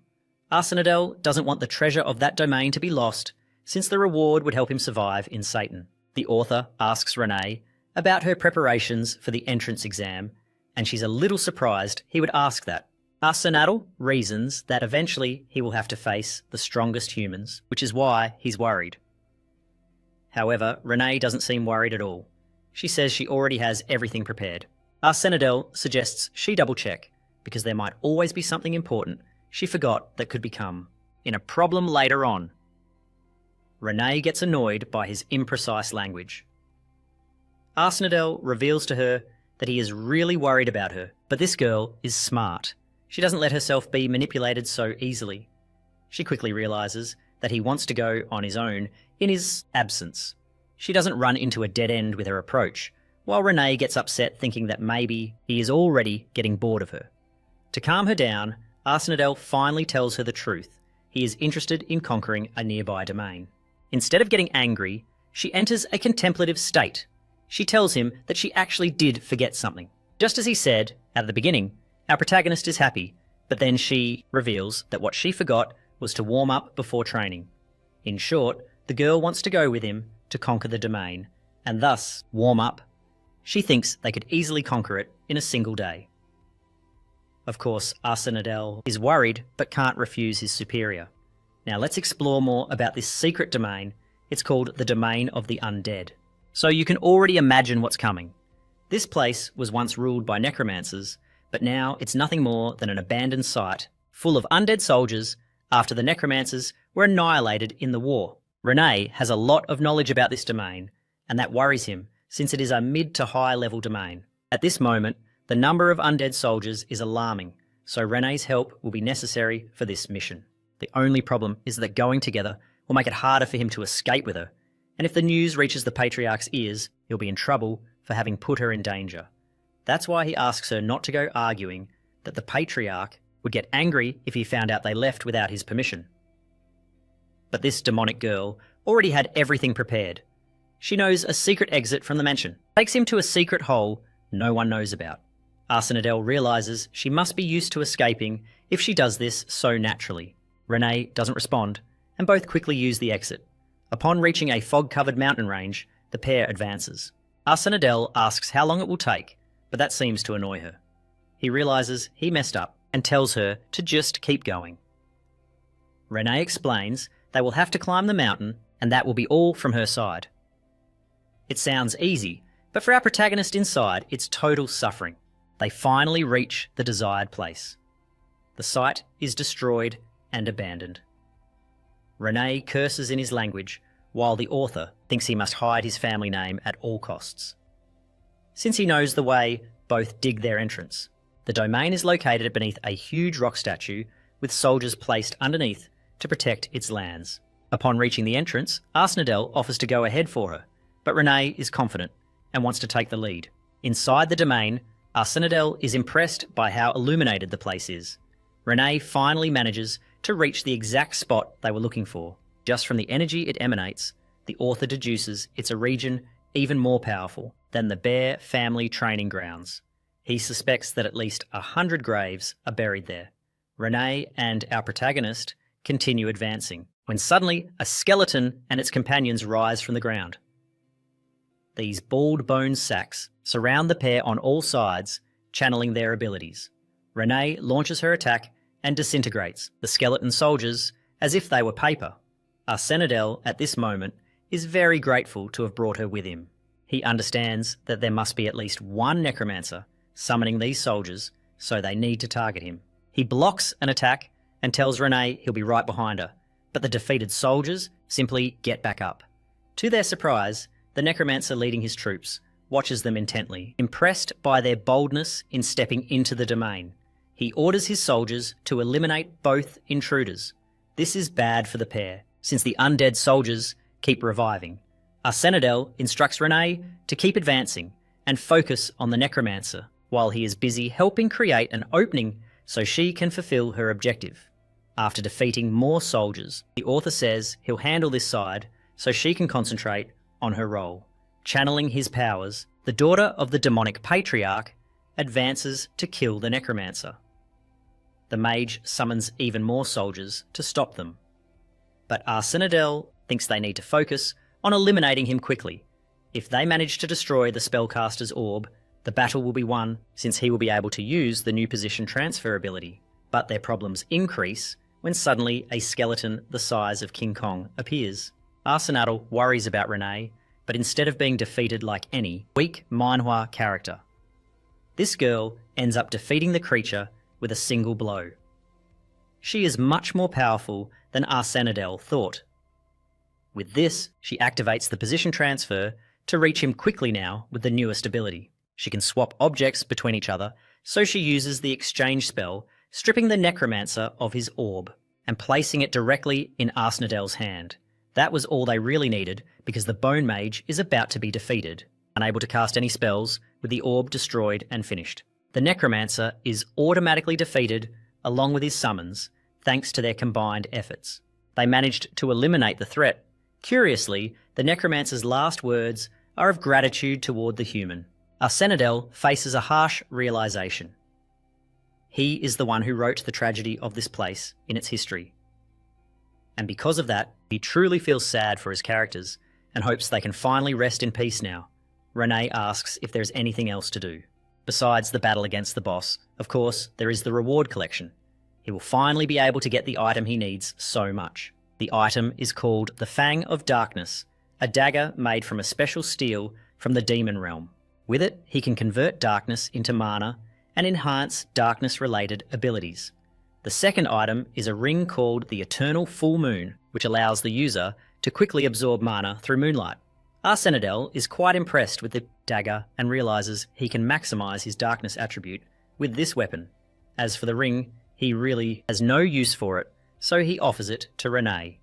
Arsenadel doesn't want the treasure of that domain to be lost, since the reward would help him survive in Satan. The author asks Renee about her preparations for the entrance exam, and she's a little surprised he would ask that. Arsenadel reasons that eventually he will have to face the strongest humans, which is why he's worried. However, Renee doesn't seem worried at all. She says she already has everything prepared. Arsenadel suggests she double-check, because there might always be something important she forgot that could become in a problem later on. Renee gets annoyed by his imprecise language. Arsenadel reveals to her that he is really worried about her, but this girl is smart. She doesn't let herself be manipulated so easily. She quickly realises that he wants to go on his own in his absence. She doesn't run into a dead end with her approach, while Renee gets upset thinking that maybe he is already getting bored of her. To calm her down, Arsenadel finally tells her the truth. He is interested in conquering a nearby domain. Instead of getting angry, she enters a contemplative state. She tells him that she actually did forget something. Just as he said at the beginning, our protagonist is happy, but then she reveals that what she forgot was to warm up before training. In short, the girl wants to go with him to conquer the domain, and thus warm up. She thinks they could easily conquer it in a single day. Of course, Arsenadel is worried but can't refuse his superior. Now let's explore more about this secret domain. It's called the Domain of the Undead. So you can already imagine what's coming. This place was once ruled by necromancers, but now it's nothing more than an abandoned site full of undead soldiers after the necromancers were annihilated in the war. Renee has a lot of knowledge about this domain, and that worries him since it is a mid to high level domain. At this moment, the number of undead soldiers is alarming, so Renee's help will be necessary for this mission. The only problem is that going together will make it harder for him to escape with her, and if the news reaches the Patriarch's ears, he'll be in trouble for having put her in danger. That's why he asks her not to go arguing that the Patriarch would get angry if he found out they left without his permission. But this demonic girl already had everything prepared. She knows a secret exit from the mansion, takes him to a secret hole no one knows about. Arsenadel realises she must be used to escaping if she does this so naturally. Renee doesn't respond, and both quickly use the exit. Upon reaching a fog-covered mountain range, the pair advances. Arsenadel asks how long it will take, but that seems to annoy her. He realises he messed up and tells her to just keep going. Renee explains they will have to climb the mountain, and that will be all from her side. It sounds easy, but for our protagonist inside, it's total suffering. They finally reach the desired place. The site is destroyed and abandoned. Renee curses in his language, while the author thinks he must hide his family name at all costs. Since he knows the way, both dig their entrance. The domain is located beneath a huge rock statue with soldiers placed underneath to protect its lands. Upon reaching the entrance, Arsenadel offers to go ahead for her, but Renee is confident and wants to take the lead. Inside the domain, Arsenadel is impressed by how illuminated the place is. Renee finally manages to reach the exact spot they were looking for. Just from the energy it emanates, the author deduces it's a region even more powerful than the bare family training grounds. He suspects that at least 100 graves are buried there. Renee and our protagonist continue advancing, when suddenly a skeleton and its companions rise from the ground. These bald bone sacks surround the pair on all sides, channeling their abilities. Renee launches her attack and disintegrates the skeleton soldiers as if they were paper. Arsenadel, at this moment, is very grateful to have brought her with him. He understands that there must be at least one necromancer summoning these soldiers, so they need to target him. He blocks an attack and tells Renee he'll be right behind her, but the defeated soldiers simply get back up. To their surprise, the necromancer leading his troops watches them intently, impressed by their boldness in stepping into the domain. He orders his soldiers to eliminate both intruders. This is bad for the pair, since the undead soldiers keep reviving. Arsenadel instructs Renee to keep advancing and focus on the necromancer, while he is busy helping create an opening so she can fulfill her objective. After defeating more soldiers, the author says he'll handle this side so she can concentrate on her role. Channeling his powers, the daughter of the demonic patriarch advances to kill the necromancer. The mage summons even more soldiers to stop them. But Arsenadel thinks they need to focus on eliminating him quickly. If they manage to destroy the spellcaster's orb, the battle will be won, since he will be able to use the new position transfer ability. But their problems increase when suddenly a skeleton the size of King Kong appears. Arsenal worries about Renee, but instead of being defeated like any weak manhwa character, this girl ends up defeating the creature with a single blow. She is much more powerful than Arsenal thought. With this, she activates the position transfer to reach him quickly now with the newest ability. She can swap objects between each other, so she uses the exchange spell, stripping the necromancer of his orb and placing it directly in Arsenal's hand. That was all they really needed, because the Bone Mage is about to be defeated, unable to cast any spells, with the orb destroyed and finished. The necromancer is automatically defeated along with his summons, thanks to their combined efforts. They managed to eliminate the threat. Curiously, the necromancer's last words are of gratitude toward the human. Arsenal faces a harsh realization. He is the one who wrote the tragedy of this place in its history. And because of that, he truly feels sad for his characters and hopes they can finally rest in peace now. Renee asks if there's anything else to do. Besides the battle against the boss, of course, there is the reward collection. He will finally be able to get the item he needs so much. The item is called the Fang of Darkness, a dagger made from a special steel from the demon realm. With it, he can convert darkness into mana and enhance darkness-related abilities. The second item is a ring called the Eternal Full Moon, which allows the user to quickly absorb mana through moonlight. Arsenal is quite impressed with the dagger and realizes he can maximize his darkness attribute with this weapon. As for the ring, he really has no use for it, so he offers it to Renee.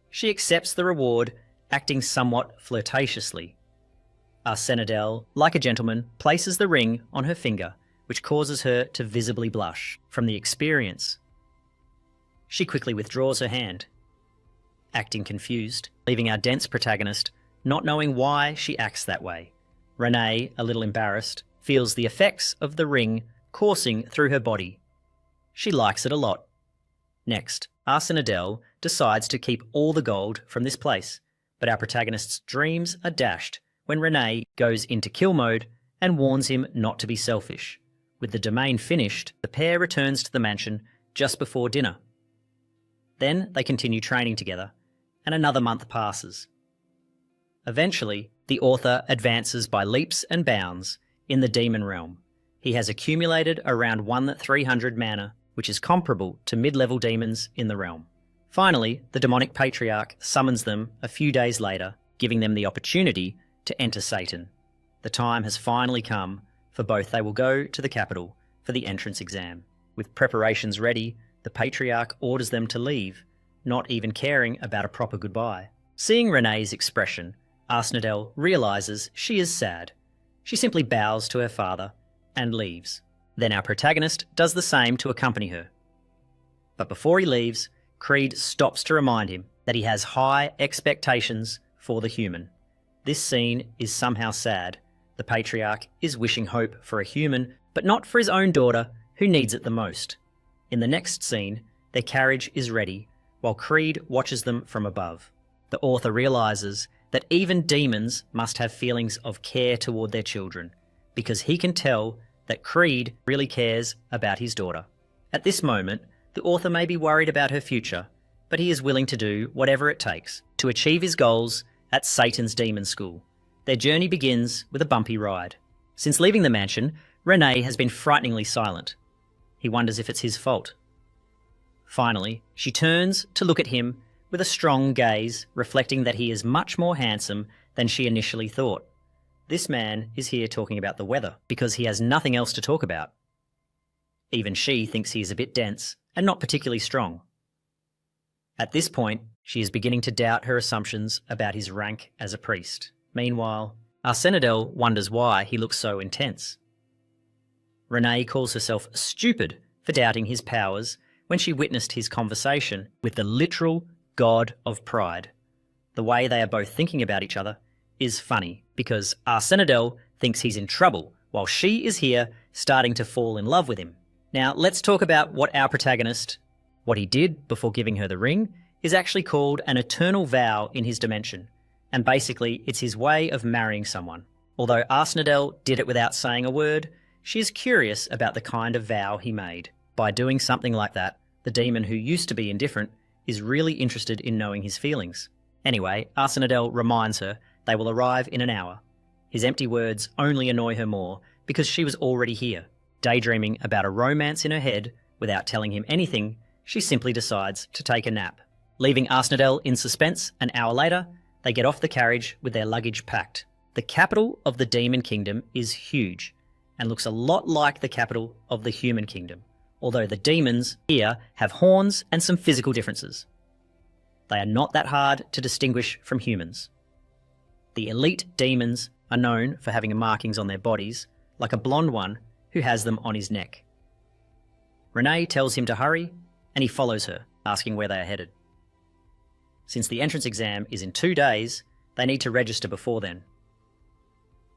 She accepts the reward, acting somewhat flirtatiously. Arsenal, like a gentleman, places the ring on her finger, which causes her to visibly blush from the experience. She quickly withdraws her hand, acting confused, leaving our dense protagonist not knowing why she acts that way. Renee, a little embarrassed, feels the effects of the ring coursing through her body. She likes it a lot. Next, Arsenal decides to keep all the gold from this place, but our protagonist's dreams are dashed when Renee goes into kill mode and warns him not to be selfish. With the domain finished, the pair returns to the mansion just before dinner. Then they continue training together, and another month passes. Eventually, the author advances by leaps and bounds in the demon realm. He has accumulated around 300 mana, which is comparable to mid-level demons in the realm. Finally, the demonic patriarch summons them a few days later, giving them the opportunity to enter Satan. The time has finally come for both. They will go to the capital for the entrance exam. With preparations ready, the patriarch orders them to leave, not even caring about a proper goodbye. Seeing Renee's expression, Arsenal realizes she is sad. She simply bows to her father and leaves. Then our protagonist does the same to accompany her. But before he leaves, Creed stops to remind him that he has high expectations for the human. This scene is somehow sad. The patriarch is wishing hope for a human, but not for his own daughter, who needs it the most. In the next scene, their carriage is ready, while Creed watches them from above. The author realizes that even demons must have feelings of care toward their children, because he can tell that Creed really cares about his daughter. At this moment, the author may be worried about her future, but he is willing to do whatever it takes to achieve his goals at Satan's demon school. Their journey begins with a bumpy ride. Since leaving the mansion, Renee has been frighteningly silent. He wonders if it's his fault. Finally, she turns to look at him with a strong gaze, reflecting that he is much more handsome than she initially thought. This man is here talking about the weather, because he has nothing else to talk about. Even she thinks he is a bit dense and not particularly strong. At this point, she is beginning to doubt her assumptions about his rank as a priest. Meanwhile, Arsenal wonders why he looks so intense. Renee calls herself stupid for doubting his powers when she witnessed his conversation with the literal god of pride. The way they are both thinking about each other is funny, because Arsenal thinks he's in trouble, while she is here starting to fall in love with him. Now, let's talk about what our protagonist, what he did before giving her the ring, is actually called an eternal vow in his dimension, and basically it's his way of marrying someone. Although Arsenal did it without saying a word, she is curious about the kind of vow he made. By doing something like that, the demon who used to be indifferent is really interested in knowing his feelings. Anyway, Arsenadel reminds her they will arrive in an hour. His empty words only annoy her more because she was already here. Daydreaming about a romance in her head without telling him anything, she simply decides to take a nap. Leaving Arsenadel in suspense, an hour later, they get off the carriage with their luggage packed. The capital of the Demon Kingdom is huge and looks a lot like the capital of the Human Kingdom, although the demons here have horns and some physical differences. They are not that hard to distinguish from humans. The elite demons are known for having markings on their bodies, like a blonde one who has them on his neck. Renee tells him to hurry, and he follows her, asking where they are headed. Since the entrance exam is in 2 days, they need to register before then.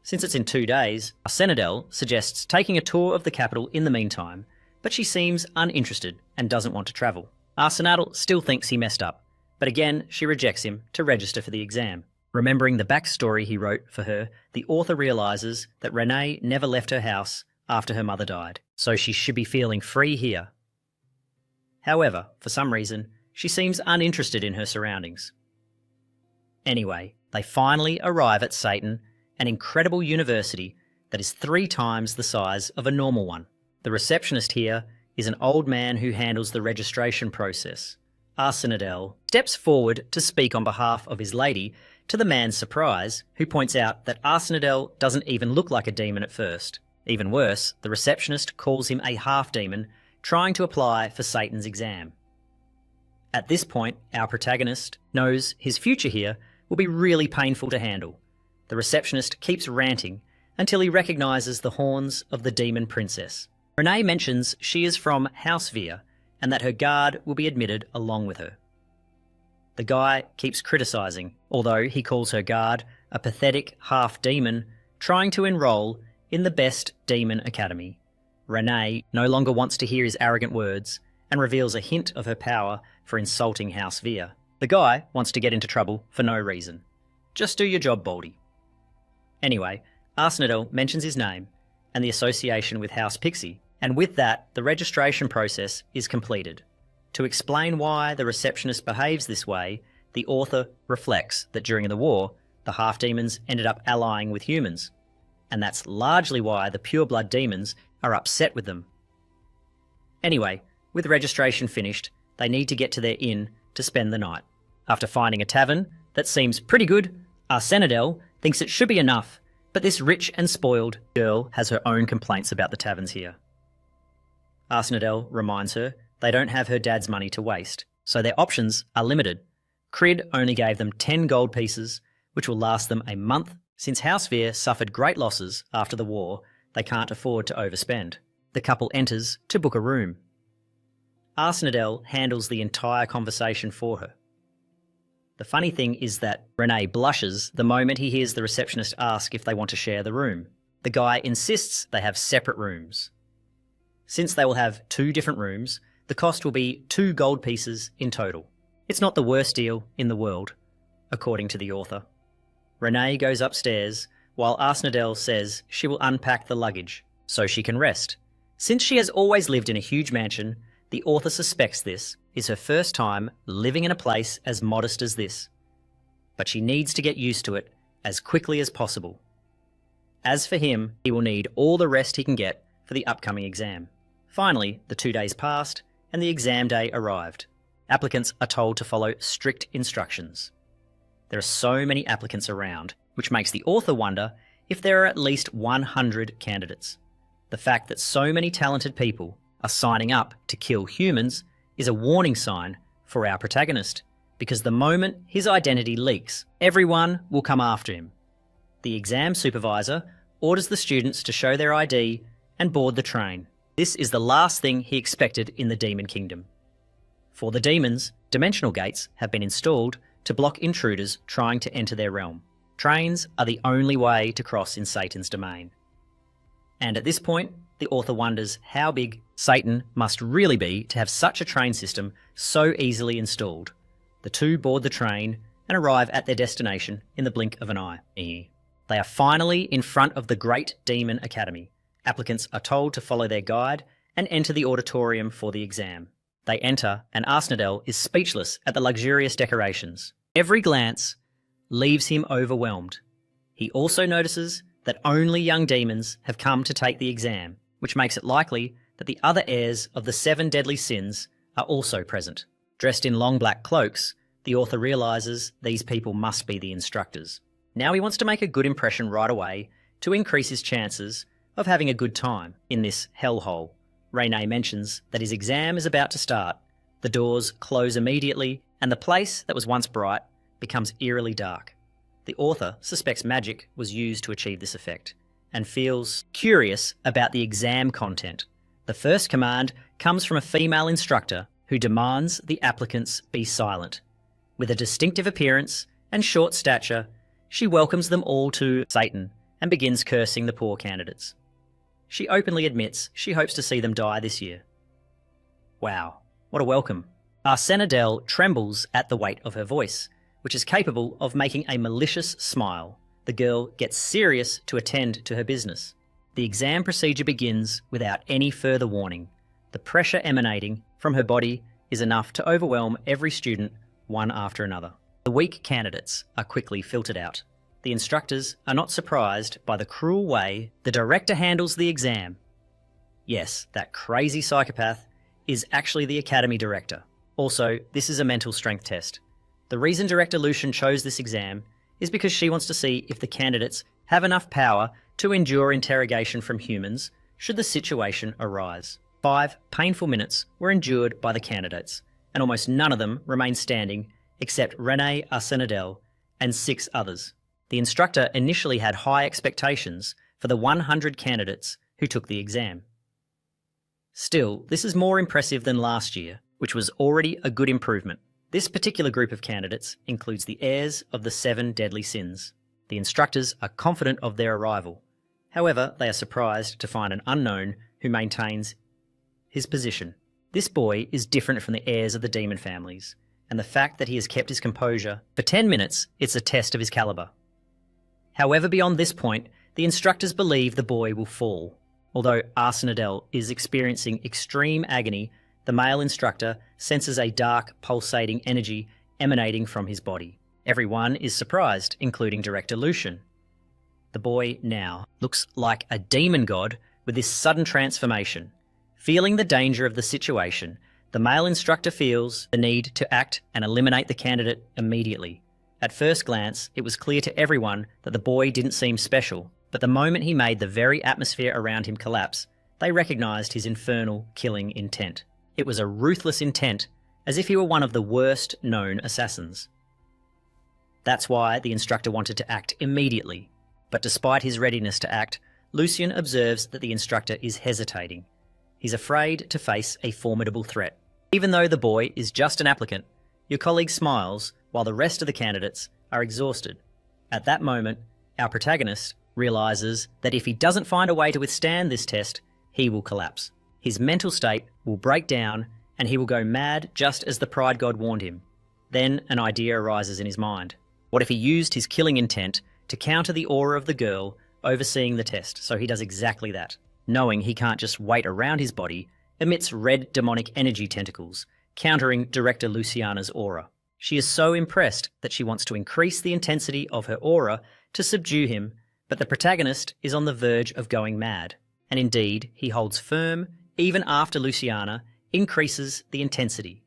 Since it's in 2 days, Arsenadel suggests taking a tour of the capital in the meantime, but she seems uninterested and doesn't want to travel. Arsenadel still thinks he messed up, but again she rejects him to register for the exam. Remembering the backstory he wrote for her, the author realises that Renee never left her house after her mother died, so she should be feeling free here. However, for some reason, she seems uninterested in her surroundings. Anyway, they finally arrive at Satan, an incredible university that is 3 times the size of a normal one. The receptionist here is an old man who handles the registration process. Arsenadel steps forward to speak on behalf of his lady, to the man's surprise, who points out that Arsenadel doesn't even look like a demon at first. Even worse, the receptionist calls him a half-demon, trying to apply for Satan's exam. At this point, our protagonist knows his future here will be really painful to handle. The receptionist keeps ranting until he recognises the horns of the demon princess. Renee mentions she is from House Veer and that her guard will be admitted along with her. The guy keeps criticising, although he calls her guard a pathetic half-demon trying to enroll in the best demon academy. Renee no longer wants to hear his arrogant words and reveals a hint of her power for insulting House Veer. The guy wants to get into trouble for no reason. Just do your job, Baldy. Anyway, Arsenadel mentions his name and the association with House Pixie, and with that, the registration process is completed. To explain why the receptionist behaves this way, the author reflects that during the war, the half-demons ended up allying with humans, and that's largely why the pure-blood demons are upset with them. Anyway, with registration finished, they need to get to their inn to spend the night. After finding a tavern that seems pretty good, Arsenadel thinks it should be enough, but this rich and spoiled girl has her own complaints about the taverns here. Arsenadel reminds her they don't have her dad's money to waste, so their options are limited. Crid only gave them 10 gold pieces, which will last them a month. Since House Veer suffered great losses after the war, they can't afford to overspend. The couple enters to book a room. Arsenadel handles the entire conversation for her. The funny thing is that Renee blushes the moment he hears the receptionist ask if they want to share the room. The guy insists they have separate rooms. Since they will have 2 different rooms, the cost will be 2 gold pieces in total. It's not the worst deal in the world, according to the author. Renee goes upstairs, while Arsenadel says she will unpack the luggage so she can rest. Since she has always lived in a huge mansion, the author suspects this is her first time living in a place as modest as this. But she needs to get used to it as quickly as possible. As for him, he will need all the rest he can get for the upcoming exam. Finally, the 2 days passed and the exam day arrived. Applicants are told to follow strict instructions. There are so many applicants around, which makes the author wonder if there are at least 100 candidates. The fact that so many talented people are signing up to kill humans is a warning sign for our protagonist, because the moment his identity leaks, everyone will come after him. The exam supervisor orders the students to show their ID and board the train. This is the last thing he expected in the Demon Kingdom. For the demons, dimensional gates have been installed to block intruders trying to enter their realm. Trains are the only way to cross in Satan's domain. And at this point, the author wonders how big Satan must really be to have such a train system so easily installed. The two board the train and arrive at their destination in the blink of an eye. They are finally in front of the Great Demon Academy. Applicants are told to follow their guide and enter the auditorium for the exam. They enter, and Arsenadel is speechless at the luxurious decorations. Every glance leaves him overwhelmed. He also notices that only young demons have come to take the exam, which makes it likely that the other heirs of the 7 deadly sins are also present. Dressed in long black cloaks, the author realises these people must be the instructors. Now he wants to make a good impression right away to increase his chances of having a good time in this hellhole. Rene mentions that his exam is about to start. The doors close immediately, and the place that was once bright becomes eerily dark. The author suspects magic was used to achieve this effect, and feels curious about the exam content. The first command comes from a female instructor who demands the applicants be silent. With a distinctive appearance and short stature, she welcomes them all to Satan and begins cursing the poor candidates. She openly admits she hopes to see them die this year. Wow, what a welcome. Arsenadel trembles at the weight of her voice, which is capable of making a malicious smile. The girl gets serious to attend to her business. The exam procedure begins without any further warning. The pressure emanating from her body is enough to overwhelm every student one after another. The weak candidates are quickly filtered out. The instructors are not surprised by the cruel way the director handles the exam. Yes, that crazy psychopath is actually the academy director. Also, this is a mental strength test. The reason Director Lucian chose this exam is because she wants to see if the candidates have enough power to endure interrogation from humans should the situation arise. 5 painful minutes were endured by the candidates, and almost none of them remained standing except Rene Arsenadel and 6 others. The instructor initially had high expectations for the 100 candidates who took the exam. Still, this is more impressive than last year, which was already a good improvement. This particular group of candidates includes the heirs of the 7 deadly sins. The instructors are confident of their arrival. However, they are surprised to find an unknown who maintains his position. This boy is different from the heirs of the demon families, and the fact that he has kept his composure for 10 minutes, it's a test of his caliber. However, beyond this point, the instructors believe the boy will fall. Although Arsenadel is experiencing extreme agony, the male instructor senses a dark, pulsating energy emanating from his body. Everyone is surprised, including Director Lucian. The boy now looks like a demon god with this sudden transformation. Feeling the danger of the situation, the male instructor feels the need to act and eliminate the candidate immediately. At first glance, it was clear to everyone that the boy didn't seem special, but the moment he made the very atmosphere around him collapse, they recognised his infernal killing intent. It was a ruthless intent, as if he were one of the worst known assassins. That's why the instructor wanted to act immediately. But despite his readiness to act, Lucian observes that the instructor is hesitating. He's afraid to face a formidable threat. Even though the boy is just an applicant, your colleague smiles while the rest of the candidates are exhausted. At that moment, our protagonist realises that if he doesn't find a way to withstand this test, he will collapse. His mental state will break down and he will go mad just as the pride god warned him. Then an idea arises in his mind. What if he used his killing intent to counter the aura of the girl overseeing the test? So he does exactly that. Knowing he can't just wait around his body, emits red demonic energy tentacles, countering Director Luciana's aura. She is so impressed that she wants to increase the intensity of her aura to subdue him, but the protagonist is on the verge of going mad. And indeed, he holds firm even after Luciana increases the intensity.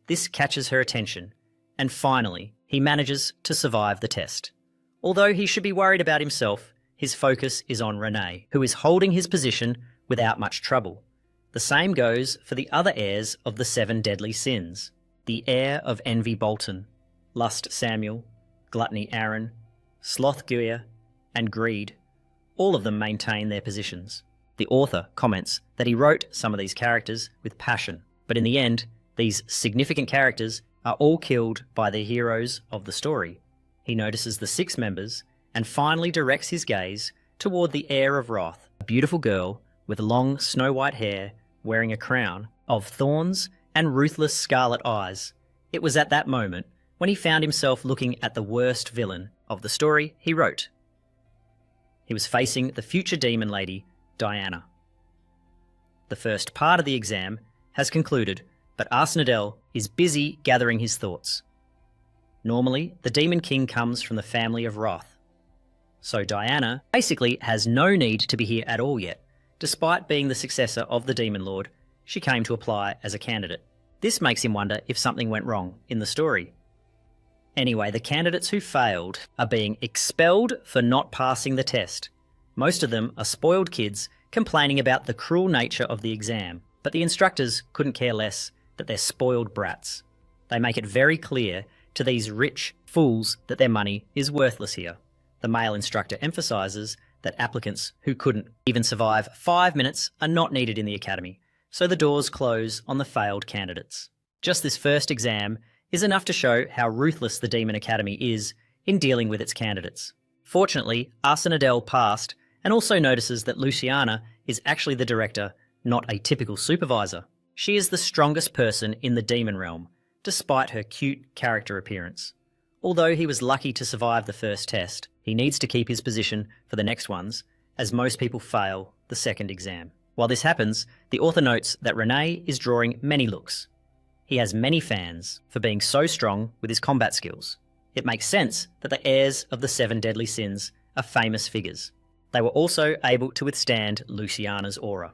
This catches her attention, and finally, he manages to survive the test. Although he should be worried about himself, his focus is on Rene, who is holding his position without much trouble. The same goes for the other heirs of the 7 deadly sins. The heir of envy Bolton, lust Samuel, gluttony Aaron, sloth Guia, and greed. All of them maintain their positions. The author comments that he wrote some of these characters with passion, but in the end, these significant characters are all killed by the heroes of the story. He notices the 6 members and finally directs his gaze toward the heir of wrath, a beautiful girl with long snow-white hair wearing a crown of thorns and ruthless scarlet eyes. It was at that moment when he found himself looking at the worst villain of the story he wrote. He was facing the future demon lady, Diana. The first part of the exam has concluded, but Arsenadel is busy gathering his thoughts. Normally, the Demon King comes from the family of Wrath. So Diana basically has no need to be here at all yet. Despite being the successor of the Demon Lord, she came to apply as a candidate. This makes him wonder if something went wrong in the story. Anyway, the candidates who failed are being expelled for not passing the test. Most of them are spoiled kids complaining about the cruel nature of the exam, but the instructors couldn't care less that they're spoiled brats. They make it very clear to these rich fools that their money is worthless here. The male instructor emphasises that applicants who couldn't even survive 5 minutes are not needed in the academy, so the doors close on the failed candidates. Just this first exam is enough to show how ruthless the Demon Academy is in dealing with its candidates. Fortunately, Arsenadel passed and also notices that Luciana is actually the director, not a typical supervisor. She is the strongest person in the demon realm, despite her cute character appearance. Although he was lucky to survive the first test, he needs to keep his position for the next ones, as most people fail the second exam. While this happens, the author notes that Rene is drawing many looks. He has many fans for being so strong with his combat skills. It makes sense that the heirs of the 7 deadly sins are famous figures. They were also able to withstand Luciana's aura.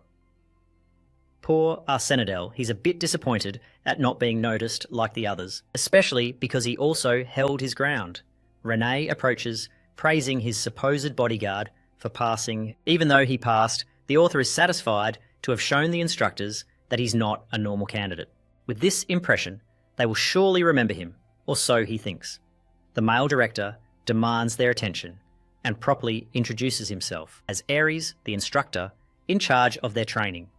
Poor Arsenadel, he's a bit disappointed at not being noticed like the others, especially because he also held his ground. Rene approaches, praising his supposed bodyguard for passing. Even though he passed, the author is satisfied to have shown the instructors that he's not a normal candidate. With this impression, they will surely remember him, or so he thinks. The male director demands their attention and properly introduces himself as Ares, the instructor, in charge of their training.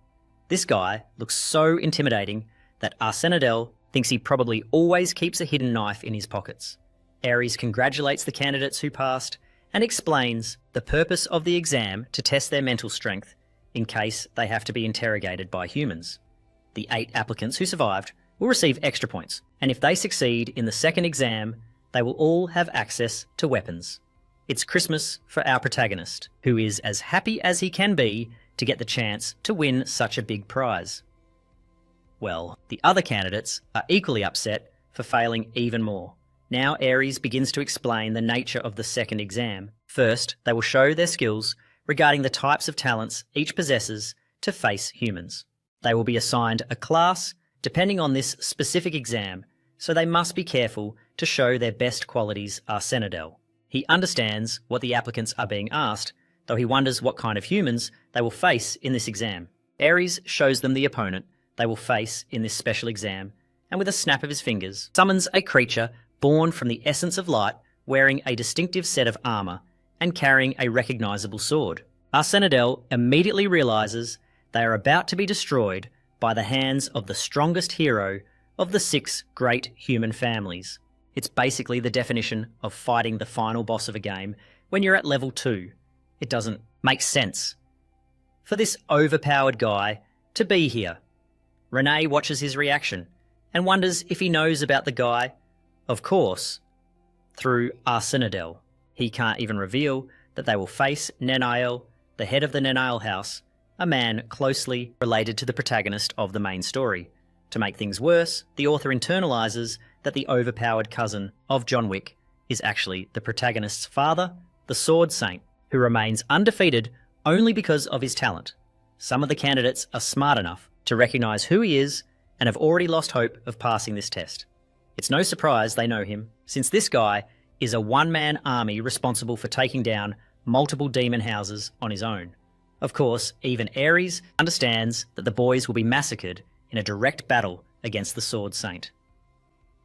This guy looks so intimidating that Arsenadel thinks he probably always keeps a hidden knife in his pockets. Ares congratulates the candidates who passed and explains the purpose of the exam to test their mental strength in case they have to be interrogated by humans. The 8 applicants who survived will receive extra points, and if they succeed in the second exam, they will all have access to weapons. It's Christmas for our protagonist, who is as happy as he can be to get the chance to win such a big prize. Well, the other candidates are equally upset for failing even more. Now Ares begins to explain the nature of the second exam. First, they will show their skills regarding the types of talents each possesses to face humans. They will be assigned a class depending on this specific exam, so they must be careful to show their best qualities Arsenadel. He understands what the applicants are being asked, though he wonders what kind of humans they will face in this exam. Ares shows them the opponent they will face in this special exam, and with a snap of his fingers, summons a creature born from the essence of light, wearing a distinctive set of armour and carrying a recognisable sword. Arsenadel immediately realises they are about to be destroyed by the hands of the strongest hero of the 6 great human families. It's basically the definition of fighting the final boss of a game when you're at level 2. It doesn't make sense for this overpowered guy to be here. Rene watches his reaction and wonders if he knows about the guy. Of course, through Arsenadel. He can't even reveal that they will face Nenael, the head of the Nenael house, a man closely related to the protagonist of the main story. To make things worse, the author internalises that the overpowered cousin of John Wick is actually the protagonist's father, the Sword Saint, who remains undefeated only because of his talent. Some of the candidates are smart enough to recognise who he is and have already lost hope of passing this test. It's no surprise they know him, since this guy is a one-man army responsible for taking down multiple demon houses on his own. Of course, even Ares understands that the boys will be massacred in a direct battle against the Sword Saint.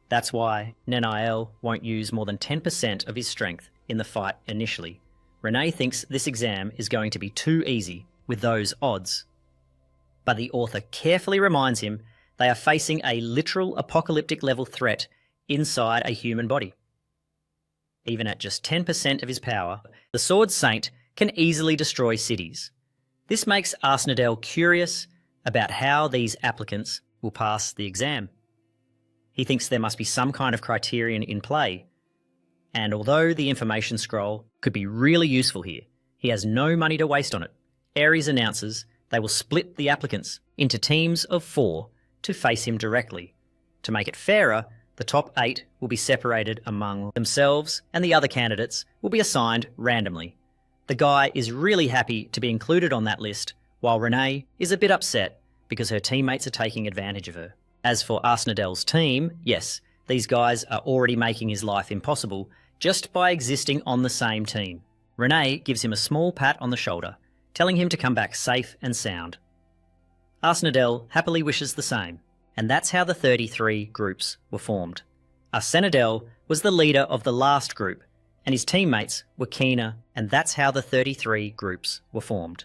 That's why Nenael won't use more than 10% of his strength in the fight initially. Rene thinks this exam is going to be too easy with those odds. But the author carefully reminds him they are facing a literal apocalyptic level threat inside a human body. Even at just 10% of his power, the Sword Saint can easily destroy cities. This makes Arsenadel curious about how these applicants will pass the exam. He thinks there must be some kind of criterion in play, and although the information scroll could be really useful here, he has no money to waste on it. Ares announces they will split the applicants into teams of 4 to face him directly. To make it fairer, The top 8 will be separated among themselves and the other candidates will be assigned randomly. The guy is really happy to be included on that list, while Renee is a bit upset because her teammates are taking advantage of her. As for Arsnadel's team, yes, these guys are already making his life impossible just by existing on the same team. Renee gives him a small pat on the shoulder, telling him to come back safe and sound. Arsnadel happily wishes the same, and that's how the 33 groups were formed. Arsnadel was the leader of the last group, and his teammates were Kina, and that's how the 33 groups were formed.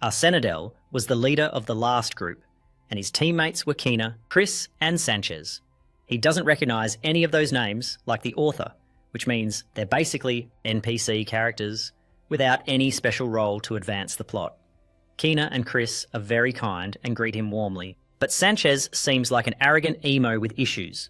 Arsnadel was the leader of the last group, and his teammates were Kina, Chris, and Sanchez. He doesn't recognise any of those names like the author, which means they're basically NPC characters without any special role to advance the plot. Kina and Chris are very kind and greet him warmly, but Sanchez seems like an arrogant emo with issues.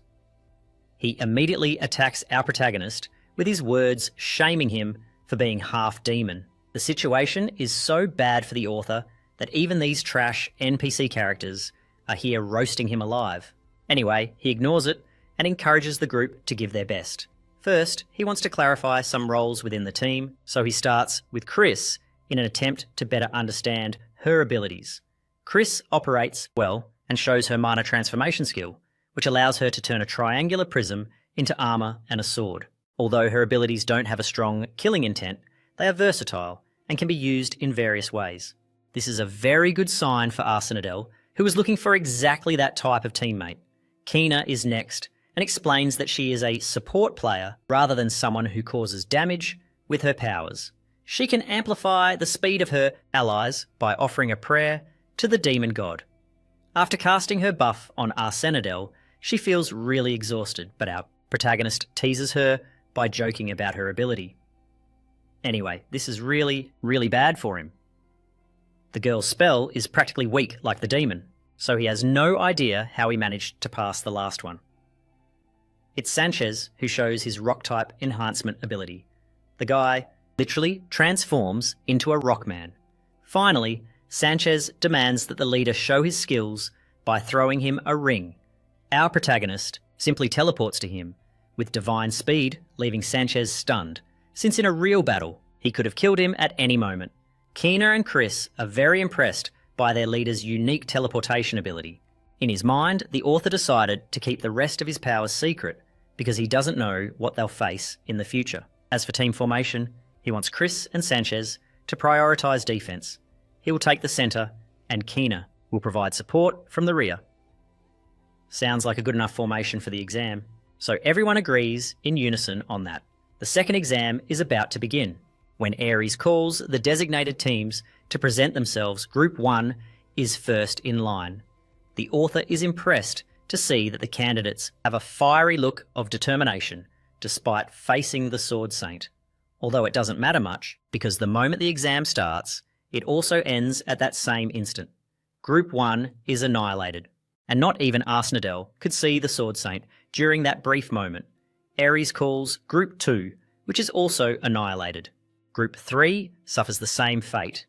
He immediately attacks our protagonist with his words shaming him for being half demon. The situation is so bad for the author that even these trash NPC characters are here roasting him alive. Anyway, he ignores it and encourages the group to give their best. First, he wants to clarify some roles within the team, so he starts with Chris in an attempt to better understand her abilities. Chris operates well and shows her minor transformation skill, which allows her to turn a triangular prism into armour and a sword. Although her abilities don't have a strong killing intent, they are versatile and can be used in various ways. This is a very good sign for Arsnadel, who is looking for exactly that type of teammate. Kina is next and explains that she is a support player rather than someone who causes damage with her powers. She can amplify the speed of her allies by offering a prayer to the demon god. After casting her buff on Arsnadel, she feels really exhausted, but our protagonist teases her by joking about her ability. Anyway, this is really, really bad for him. The girl's spell is practically weak like the demon, so he has no idea how he managed to pass the last one. It's Sanchez who shows his rock-type enhancement ability. The guy literally transforms into a rock man. Finally, Sanchez demands that the leader show his skills by throwing him a ring. Our protagonist simply teleports to him with divine speed, leaving Sanchez stunned, since in a real battle, he could have killed him at any moment. Kina and Chris are very impressed by their leader's unique teleportation ability. In his mind, the author decided to keep the rest of his powers secret because he doesn't know what they'll face in the future. As for team formation, he wants Chris and Sanchez to prioritise defence. He will take the centre, and Kina will provide support from the rear. Sounds like a good enough formation for the exam, so everyone agrees in unison on that. The second exam is about to begin. When Ares calls the designated teams to present themselves, Group 1 is first in line. The author is impressed to see that the candidates have a fiery look of determination despite facing the Sword Saint. Although it doesn't matter much, because the moment the exam starts, it also ends at that same instant. Group 1 is annihilated, and not even Arsnadel could see the Sword Saint during that brief moment. Ares calls Group 2, which is also annihilated. Group 3 suffers the same fate.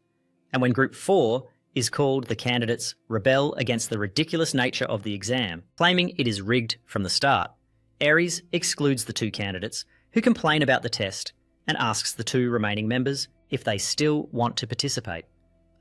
And when Group 4 is called, the candidates rebel against the ridiculous nature of the exam, claiming it is rigged from the start. Ares excludes the 2 candidates who complain about the test and asks the 2 remaining members if they still want to participate.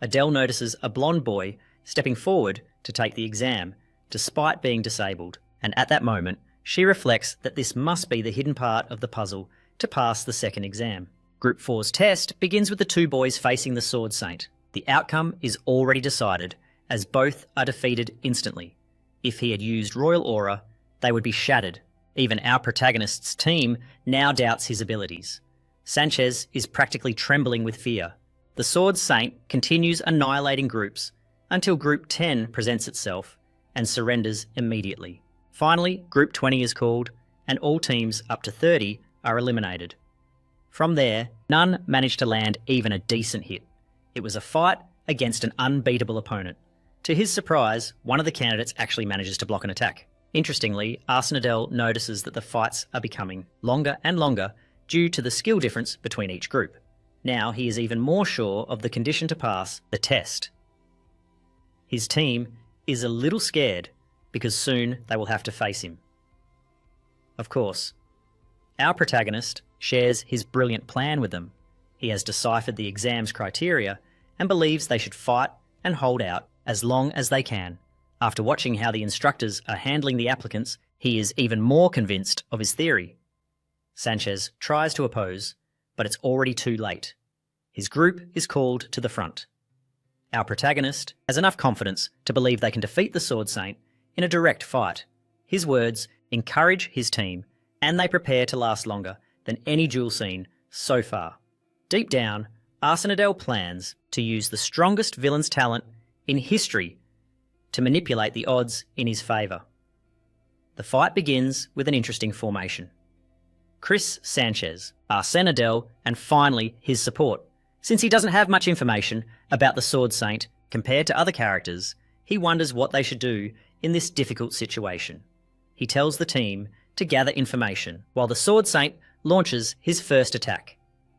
Adele notices a blonde boy stepping forward to take the exam, despite being disabled, and at that moment, she reflects that this must be the hidden part of the puzzle to pass the second exam. Group 4's test begins with the 2 boys facing the Sword Saint. The outcome is already decided, as both are defeated instantly. If he had used Royal Aura, they would be shattered. Even our protagonist's team now doubts his abilities. Sanchez is practically trembling with fear. The Sword Saint continues annihilating groups until Group 10 presents itself and surrenders immediately. Finally, Group 20 is called, and all teams up to 30 are eliminated. From there, none managed to land even a decent hit. It was a fight against an unbeatable opponent. To his surprise, one of the candidates actually manages to block an attack. Interestingly, Arsnadel notices that the fights are becoming longer and longer due to the skill difference between each group. Now he is even more sure of the condition to pass the test. His team is a little scared because soon they will have to face him. Of course. Our protagonist shares his brilliant plan with them. He has deciphered the exam's criteria and believes they should fight and hold out as long as they can. After watching how the instructors are handling the applicants, he is even more convinced of his theory. Sanchez tries to oppose, but it's already too late. His group is called to the front. Our protagonist has enough confidence to believe they can defeat the Sword Saint in a direct fight. His words encourage his team, and they prepare to last longer than any duel scene so far. Deep down, Arsenadel plans to use the strongest villain's talent in history to manipulate the odds in his favour. The fight begins with an interesting formation. Chris Sanchez, Arsenadel, and finally his support. Since he doesn't have much information about the Sword Saint compared to other characters, he wonders what they should do in this difficult situation. He tells the team to gather information while the Sword Saint launches his first attack.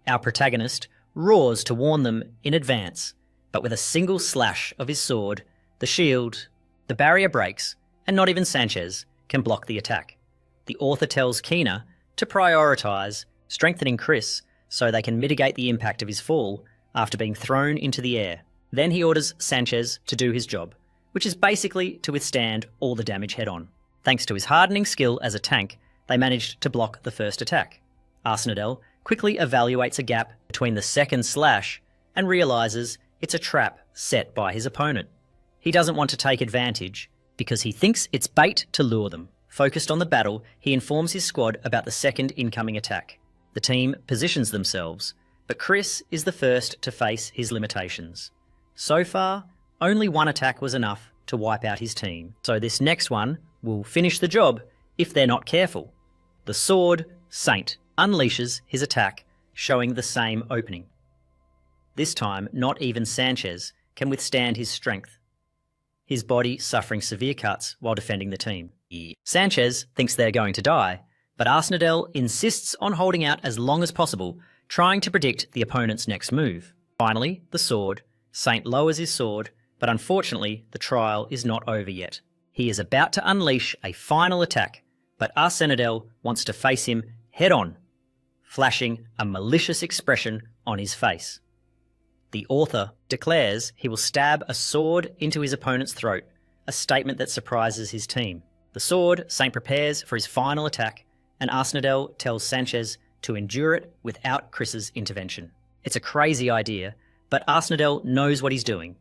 Our protagonist roars to warn them in advance, but with a single slash of his sword, the shield, the barrier breaks, and not even Sanchez can block the attack. The author tells Kina to prioritise strengthening Chris so they can mitigate the impact of his fall after being thrown into the air. Then he orders Sanchez to do his job, which is basically to withstand all the damage head-on. Thanks to his hardening skill as a tank, they managed to block the first attack. Arsenadel quickly evaluates a gap between the second slash and realises it's a trap set by his opponent. He doesn't want to take advantage because he thinks it's bait to lure them. Focused on the battle, he informs his squad about the second incoming attack. The team positions themselves, but Chris is the first to face his limitations. So far, only one attack was enough to wipe out his team, so this next one will finish the job if they're not careful. The Sword Saint unleashes his attack, showing the same opening. This time, not even Sanchez can withstand his strength, his body suffering severe cuts while defending the team. Sanchez thinks they're going to die, but Arsenadel insists on holding out as long as possible, trying to predict the opponent's next move. Finally, the Sword Saint lowers his sword, but unfortunately the trial is not over yet. He is about to unleash a final attack, but Arsenadel wants to face him head-on, flashing a malicious expression on his face. The author declares he will stab a sword into his opponent's throat, a statement that surprises his team. The Sword Saint prepares for his final attack, and Arsenadel tells Sanchez to endure it without Chris's intervention. It's a crazy idea, but Arsenadel knows what he's doing.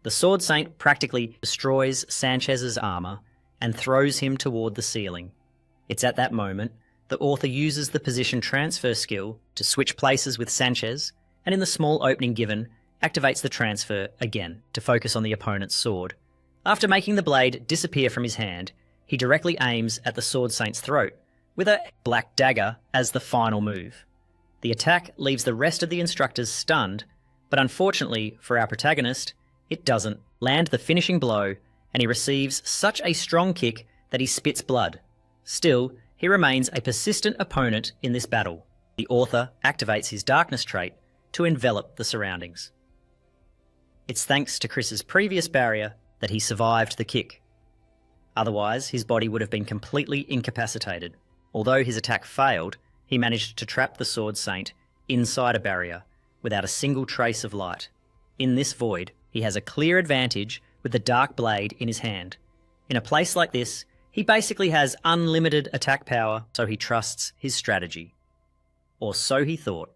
The Sword Saint practically destroys Sanchez's armour and throws him toward the ceiling. It's at that moment the author uses the position transfer skill to switch places with Sanchez, and in the small opening given, activates the transfer again to focus on the opponent's sword. After making the blade disappear from his hand, he directly aims at the Sword Saint's throat, with a black dagger as the final move. The attack leaves the rest of the instructors stunned, but unfortunately for our protagonist, it doesn't land the finishing blow, and he receives such a strong kick that he spits blood. Still, he remains a persistent opponent in this battle. The author activates his darkness trait to envelop the surroundings. It's thanks to Chris's previous barrier that he survived the kick. Otherwise, his body would have been completely incapacitated. Although his attack failed, he managed to trap the Sword Saint inside a barrier without a single trace of light. In this void, he has a clear advantage with the dark blade in his hand. In a place like this, he basically has unlimited attack power, so he trusts his strategy. Or so he thought.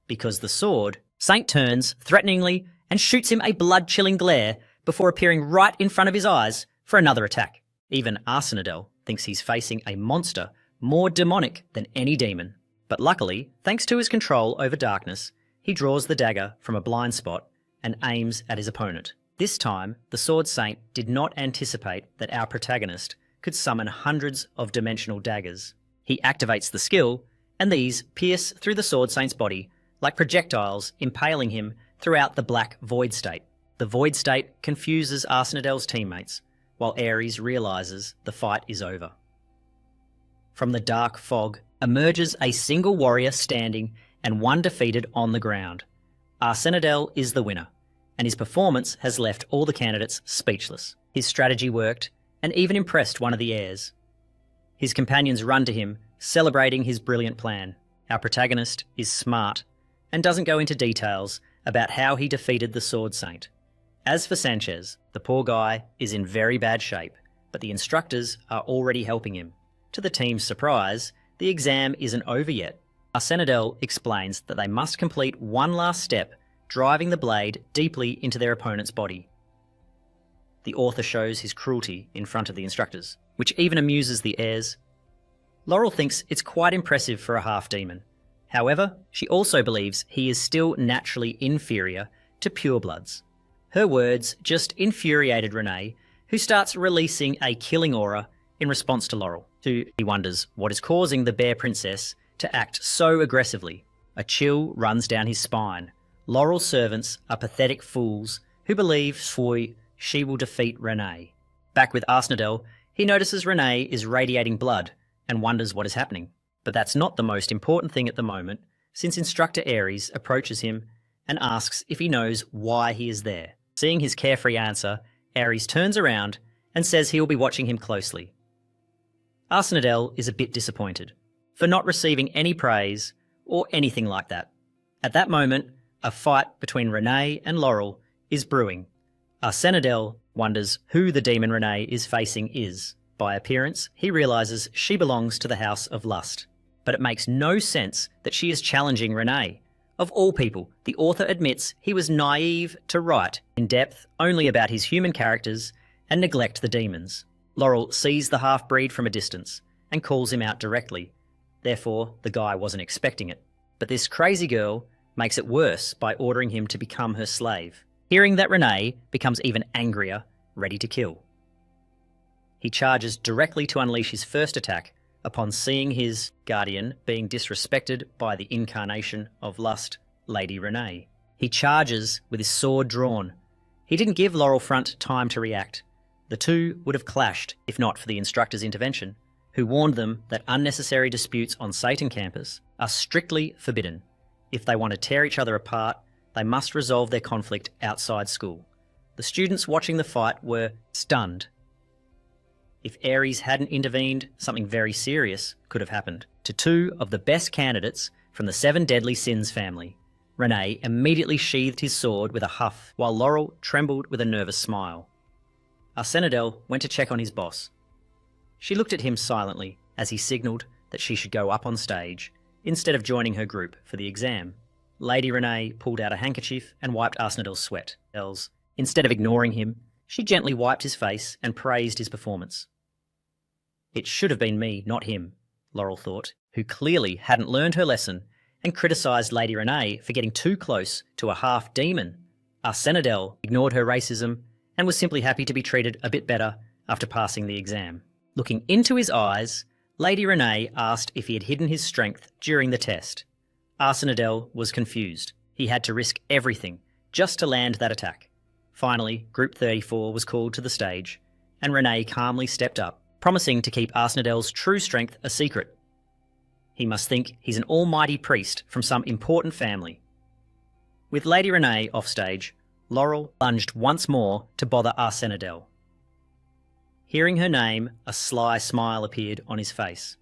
Because the Sword Saint turns threateningly and shoots him a blood-chilling glare before appearing right in front of his eyes for another attack. Even Arsenadel thinks he's facing a monster more demonic than any demon. But luckily, thanks to his control over darkness, he draws the dagger from a blind spot and aims at his opponent. This time, the Sword Saint did not anticipate that our protagonist could summon hundreds of dimensional daggers. He activates the skill, and these pierce through the Sword Saint's body like projectiles, impaling him throughout the black void state. The void state confuses Arsenadel's teammates, while Ares realises the fight is over. From the dark fog emerges a single warrior standing and one defeated on the ground. Arsenadel is the winner, and his performance has left all the candidates speechless. His strategy worked, and even impressed one of the heirs. His companions run to him, celebrating his brilliant plan. Our protagonist is smart and doesn't go into details about how he defeated the Sword Saint. As for Sanchez, the poor guy is in very bad shape, but the instructors are already helping him. To the team's surprise, the exam isn't over yet. Arsenadel explains that they must complete one last step, driving the blade deeply into their opponent's body. The author shows his cruelty in front of the instructors, which even amuses the heirs. Laurel thinks it's quite impressive for a half-demon. However, she also believes he is still naturally inferior to purebloods. Her words just infuriated Renee, who starts releasing a killing aura in response to Laurel. He wonders what is causing the Bear Princess to act so aggressively. A chill runs down his spine. Laurel's servants are pathetic fools who believe she will defeat Renee. Back with Arsenadel, he notices Renee is radiating blood and wonders what is happening. But that's not the most important thing at the moment, since Instructor Ares approaches him and asks if he knows why he is there. Seeing his carefree answer, Ares turns around and says he will be watching him closely. Arsenadel is a bit disappointed for not receiving any praise or anything like that. At that moment, a fight between Renee and Laurel is brewing. Arsenadel wonders who the demon Renee is facing is. By appearance, he realises she belongs to the House of Lust. But it makes no sense that she is challenging Renee. Of all people, the author admits he was naive to write in depth only about his human characters and neglect the demons. Laurel sees the half-breed from a distance and calls him out directly. Therefore, the guy wasn't expecting it. But this crazy girl makes it worse by ordering him to become her slave. Hearing that, Renee becomes even angrier, ready to kill. He charges directly to unleash his first attack upon seeing his guardian being disrespected by the incarnation of lust, Lady Renee. He charges with his sword drawn. He didn't give Laurel Front time to react. The two would have clashed if not for the instructor's intervention, who warned them that unnecessary disputes on Satan campus are strictly forbidden. If they want to tear each other apart, they must resolve their conflict outside school. The students watching the fight were stunned. If Ares hadn't intervened, something very serious could have happened to two of the best candidates from the 7 deadly sins family. Renee immediately sheathed his sword with a huff, while Laurel trembled with a nervous smile. Arsenadel went to check on his boss. She looked at him silently as he signalled that she should go up on stage, instead of joining her group for the exam. Lady Renee pulled out a handkerchief and wiped Arsenadel's sweat. Instead of ignoring him, she gently wiped his face and praised his performance. It should have been me, not him, Laurel thought, who clearly hadn't learned her lesson and criticised Lady Renee for getting too close to a half-demon. Arsenadel ignored her racism and was simply happy to be treated a bit better after passing the exam. Looking into his eyes, Lady Renee asked if he had hidden his strength during the test. Arsenadel was confused. He had to risk everything just to land that attack. Finally, Group 34 was called to the stage, and Renee calmly stepped up, promising to keep Arsenadel's true strength a secret. He must think he's an almighty priest from some important family. With Lady Renee off stage, Laurel lunged once more to bother Arsenadel. Hearing her name, a sly smile appeared on his face.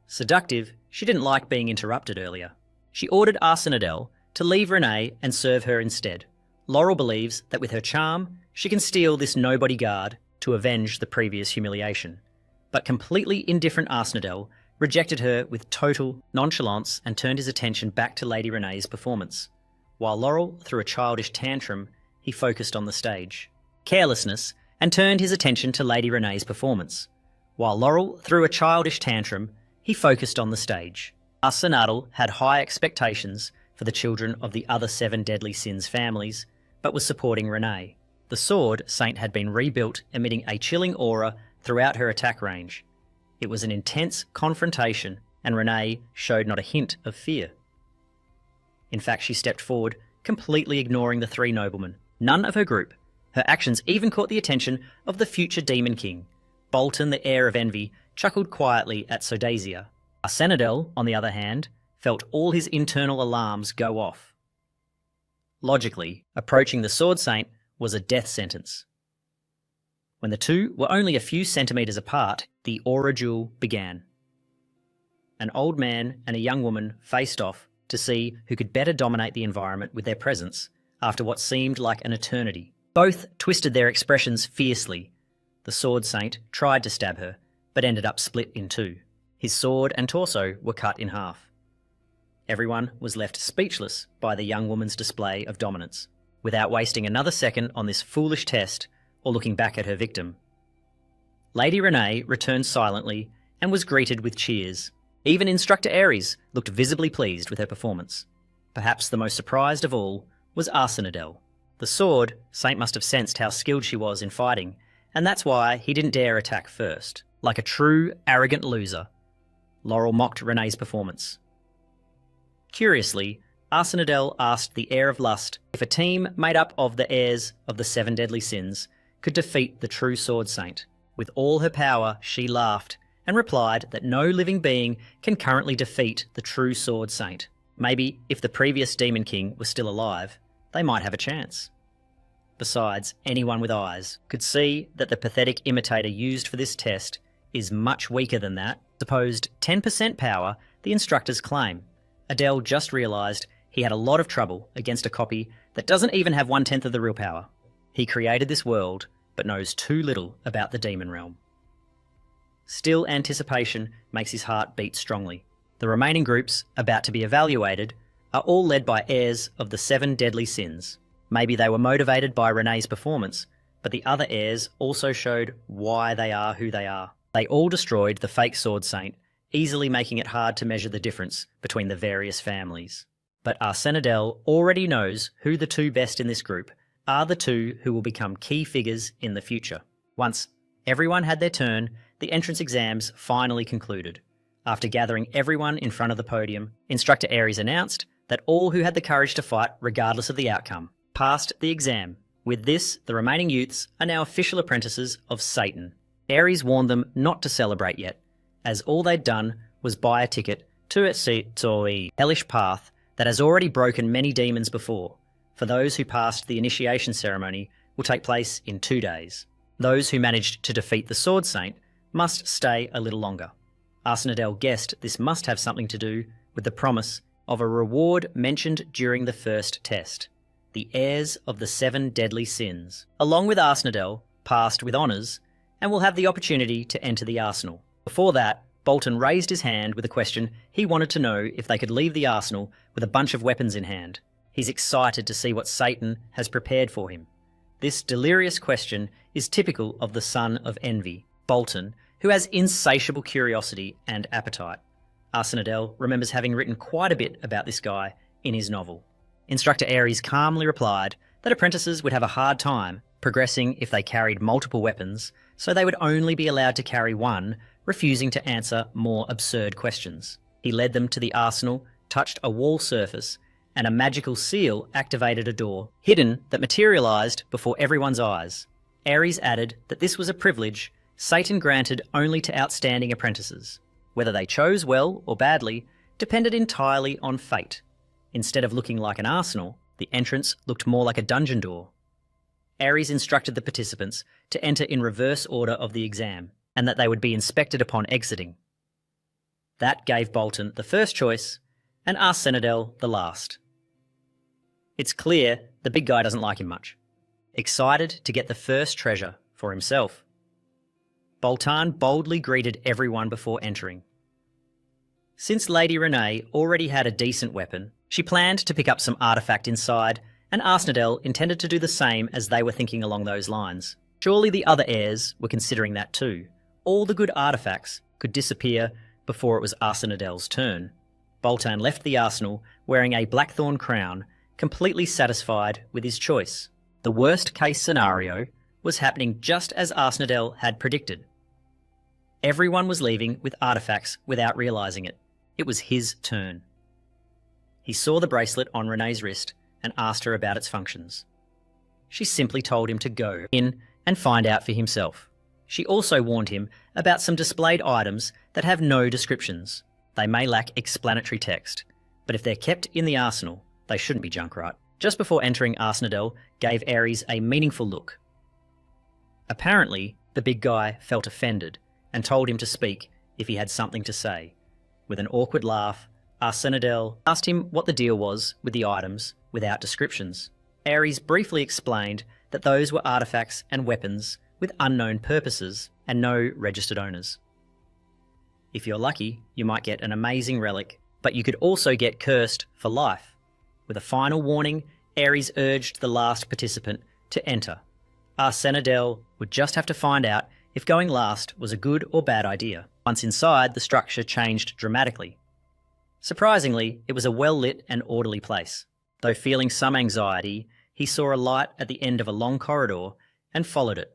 Seductive, she didn't like being interrupted earlier. She ordered Arsenadel to leave Renee and serve her instead. Laurel believes that with her charm, she can steal this nobody guard to avenge the previous humiliation. But completely indifferent Arsenadel rejected her with total nonchalance and turned his attention back to Lady Renee's performance. While Laurel threw a childish tantrum, he focused on the stage. Carelessness, and turned his attention to Lady Renee's performance. While Laurel threw a childish tantrum, he focused on the stage. Arsenadel had high expectations for the children of the other 7 deadly sins families, but was supporting Renee. The Sword Saint had been rebuilt, emitting a chilling aura throughout her attack range. It was an intense confrontation, and Renee showed not a hint of fear. In fact, she stepped forward, completely ignoring the 3 noblemen. None of her group. Her actions even caught the attention of the future Demon King. Bolton, the heir of envy, chuckled quietly at Sodasia. Arsenadel, on the other hand, felt all his internal alarms go off. Logically, approaching the Sword Saint was a death sentence. When the two were only a few centimetres apart, the aura duel began. An old man and a young woman faced off to see who could better dominate the environment with their presence after what seemed like an eternity. Both twisted their expressions fiercely. The sword saint tried to stab her, but ended up split in two. His sword and torso were cut in half. Everyone was left speechless by the young woman's display of dominance. Without wasting another second on this foolish test or looking back at her victim, Lady Renee returned silently and was greeted with cheers. Even Instructor Ares looked visibly pleased with her performance. Perhaps the most surprised of all was Arsenadel. The sword saint must have sensed how skilled she was in fighting, and that's why he didn't dare attack first. Like a true, arrogant loser, Laurel mocked Renee's performance. Curiously, Arsenadel asked the heir of lust if a team made up of the heirs of the 7 deadly sins could defeat the true sword saint. With all her power, she laughed and replied that no living being can currently defeat the true sword saint. Maybe if the previous demon king was still alive, they might have a chance. Besides, anyone with eyes could see that the pathetic imitator used for this test is much weaker than that supposed 10% power the instructors claim. Adele just realised he had a lot of trouble against a copy that doesn't even have 1/10 of the real power. He created this world, but knows too little about the demon realm. Still, anticipation makes his heart beat strongly. The remaining groups about to be evaluated are all led by heirs of the 7 deadly sins. Maybe they were motivated by Renee's performance, but the other heirs also showed why they are who they are. They all destroyed the fake sword saint, easily making it hard to measure the difference between the various families. But Arsenadel already knows who the 2 best in this group are, the 2 who will become key figures in the future. Once everyone had their turn, the entrance exams finally concluded. After gathering everyone in front of the podium, Instructor Ares announced that all who had the courage to fight, regardless of the outcome, passed the exam. With this, the remaining youths are now official apprentices of Satan. Ares warned them not to celebrate yet, as all they'd done was buy a ticket to a hellish path that has already broken many demons before. For those who passed the initiation ceremony will take place in 2 days. Those who managed to defeat the Sword Saint must stay a little longer. Arsenadel guessed this must have something to do with the promise of a reward mentioned during the first test. The heirs of the 7 deadly sins, along with Arsenadel, passed with honours and will have the opportunity to enter the arsenal. Before that, Bolton raised his hand with a question he wanted to know if they could leave the arsenal with a bunch of weapons in hand. He's excited to see what Satan has prepared for him. This delirious question is typical of the son of envy, Bolton, who has insatiable curiosity and appetite. Arsenadel remembers having written quite a bit about this guy in his novel. Instructor Ares calmly replied that apprentices would have a hard time progressing if they carried multiple weapons, so they would only be allowed to carry one, refusing to answer more absurd questions. He led them to the arsenal, touched a wall surface, and a magical seal activated a door, hidden, that materialised before everyone's eyes. Ares added that this was a privilege Satan granted only to outstanding apprentices. Whether they chose well or badly depended entirely on fate. Instead of looking like an arsenal, the entrance looked more like a dungeon door. Ares instructed the participants to enter in reverse order of the exam, and that they would be inspected upon exiting. That gave Bolton the first choice, and Arsenadel the last. It's clear the big guy doesn't like him much. Excited to get the first treasure for himself, Bolton boldly greeted everyone before entering. Since Lady Renee already had a decent weapon, she planned to pick up some artefact inside, and Arsenadel intended to do the same as they were thinking along those lines. Surely the other heirs were considering that too. All the good artefacts could disappear before it was Arsenadel's turn. Bolton left the arsenal wearing a blackthorn crown, completely satisfied with his choice. The worst case scenario was happening just as Arsenadel had predicted. Everyone was leaving with artefacts without realising it. It was his turn. He saw the bracelet on Renee's wrist and asked her about its functions. She simply told him to go in and find out for himself. She also warned him about some displayed items that have no descriptions. They may lack explanatory text, but if they're kept in the arsenal, they shouldn't be junk right. Just before entering, Arsenadel gave Ares a meaningful look. Apparently, the big guy felt offended and told him to speak if he had something to say. With an awkward laugh, Arsenadel asked him what the deal was with the items without descriptions. Ares briefly explained that those were artifacts and weapons with unknown purposes and no registered owners. If you're lucky, you might get an amazing relic, but you could also get cursed for life. With a final warning, Ares urged the last participant to enter. Arsenadel would just have to find out if going last was a good or bad idea. Once inside, the structure changed dramatically. Surprisingly, it was a well-lit and orderly place. Though feeling some anxiety, he saw a light at the end of a long corridor and followed it.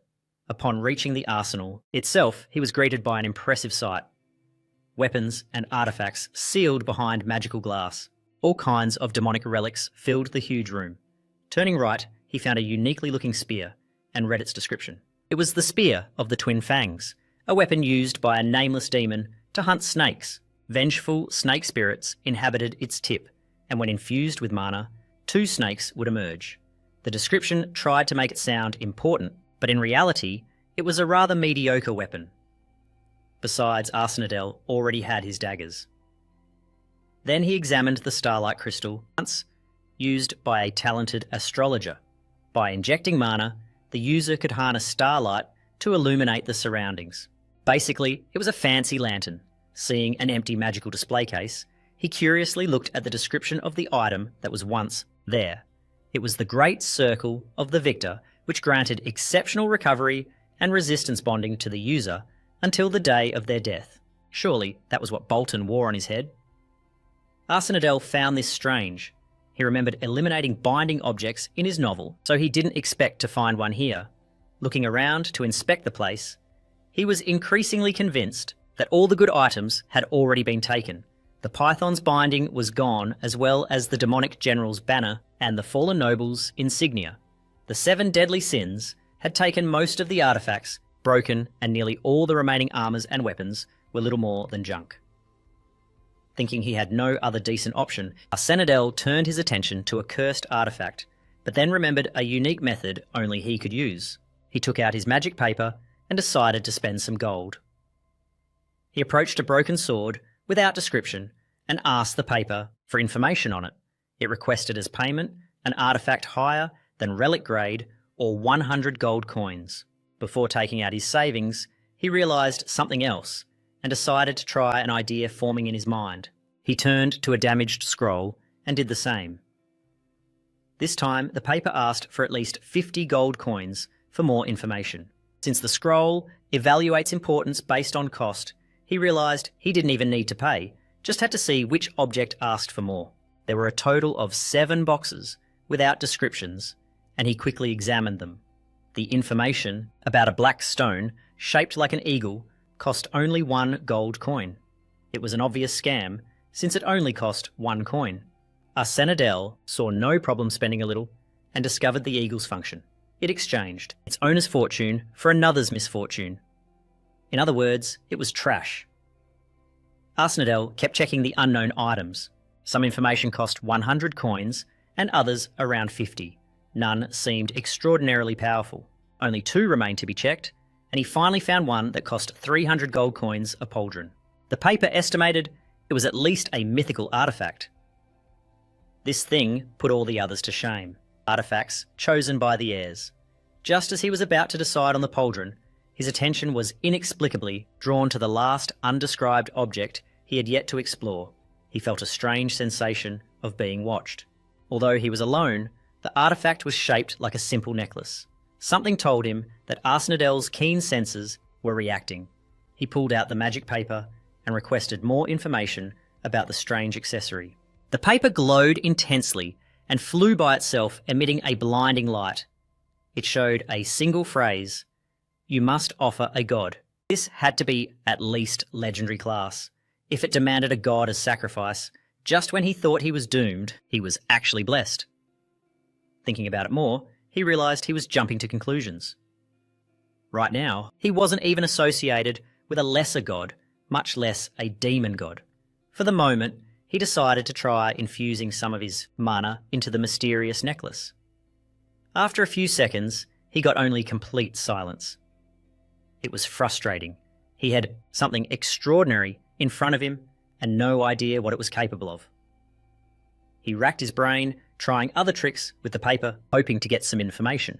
Upon reaching the arsenal itself, he was greeted by an impressive sight. Weapons and artifacts sealed behind magical glass. All kinds of demonic relics filled the huge room. Turning right, he found a uniquely looking spear and read its description. It was the Spear of the Twin Fangs, a weapon used by a nameless demon to hunt snakes. Vengeful snake spirits inhabited its tip, and when infused with mana, 2 snakes would emerge. The description tried to make it sound important, but in reality, it was a rather mediocre weapon. Besides, Arsenadel already had his daggers. Then he examined the starlight crystal, once used by a talented astrologer. By injecting mana, the user could harness starlight to illuminate the surroundings. Basically, it was a fancy lantern. Seeing an empty magical display case, he curiously looked at the description of the item that was once there. It was the Great Circle of the Victor, which granted exceptional recovery and resistance bonding to the user until the day of their death. Surely that was what Bolton wore on his head. Arsenadel found this strange. He remembered eliminating binding objects in his novel, so he didn't expect to find one here. Looking around to inspect the place, he was increasingly convinced that all the good items had already been taken. The Python's binding was gone, as well as the demonic general's banner and the fallen noble's insignia. The 7 deadly sins had taken most of the artifacts, broken, and nearly all the remaining armors and weapons were little more than junk. Thinking he had no other decent option, Arsenadel turned his attention to a cursed artifact, but then remembered a unique method only he could use. He took out his magic paper and decided to spend some gold. He approached a broken sword without description and asked the paper for information on it. It requested as payment an artifact higher than relic grade or 100 gold coins. Before taking out his savings, he realised something else and decided to try an idea forming in his mind. He turned to a damaged scroll and did the same. This time, the paper asked for at least 50 gold coins for more information. Since the scroll evaluates importance based on cost, he realised he didn't even need to pay, just had to see which object asked for more. There were a total of 7 boxes without descriptions, and he quickly examined them. The information about a black stone shaped like an eagle cost only 1 gold coin. It was an obvious scam, since it only cost 1 coin. Arsenadel saw no problem spending a little and discovered the eagle's function. It exchanged its owner's fortune for another's misfortune. In other words, it was trash. Arsenadel kept checking the unknown items. Some information cost 100 coins and others around 50. None seemed extraordinarily powerful. Only 2 remained to be checked, and he finally found one that cost 300 gold coins a pauldron. The paper estimated it was at least a mythical artifact. This thing put all the others to shame. Artifacts chosen by the heirs. Just as he was about to decide on the pauldron, his attention was inexplicably drawn to the last undescribed object he had yet to explore. He felt a strange sensation of being watched. Although he was alone, the artifact was shaped like a simple necklace. Something told him that Arsenadel's keen senses were reacting. He pulled out the magic paper and requested more information about the strange accessory. The paper glowed intensely and flew by itself, emitting a blinding light. It showed a single phrase: "You must offer a god." This had to be at least legendary class. If it demanded a god as sacrifice, just when he thought he was doomed, he was actually blessed. Thinking about it more, he realised he was jumping to conclusions. Right now, he wasn't even associated with a lesser god, much less a demon god. For the moment, he decided to try infusing some of his mana into the mysterious necklace. After a few seconds, he got only complete silence. It was frustrating. He had something extraordinary in front of him and no idea what it was capable of. He racked his brain, trying other tricks with the paper, hoping to get some information.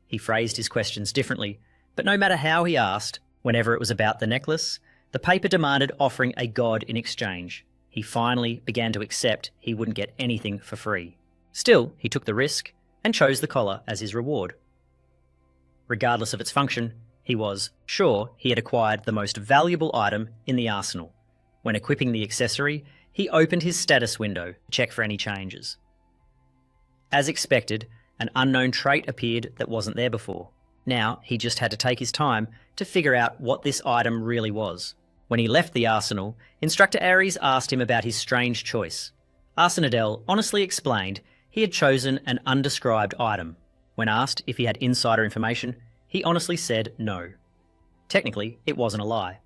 He phrased his questions differently, but no matter how he asked, whenever it was about the necklace, the paper demanded offering a god in exchange. He finally began to accept he wouldn't get anything for free. Still, he took the risk and chose the collar as his reward. Regardless of its function, he was sure he had acquired the most valuable item in the arsenal. When equipping the accessory, he opened his status window to check for any changes. As expected, an unknown trait appeared that wasn't there before. Now, he just had to take his time to figure out what this item really was. When he left the arsenal, Instructor Ares asked him about his strange choice. Arsenadel honestly explained he had chosen an undescribed item. When asked if he had insider information, he honestly said no. Technically, it wasn't a lie.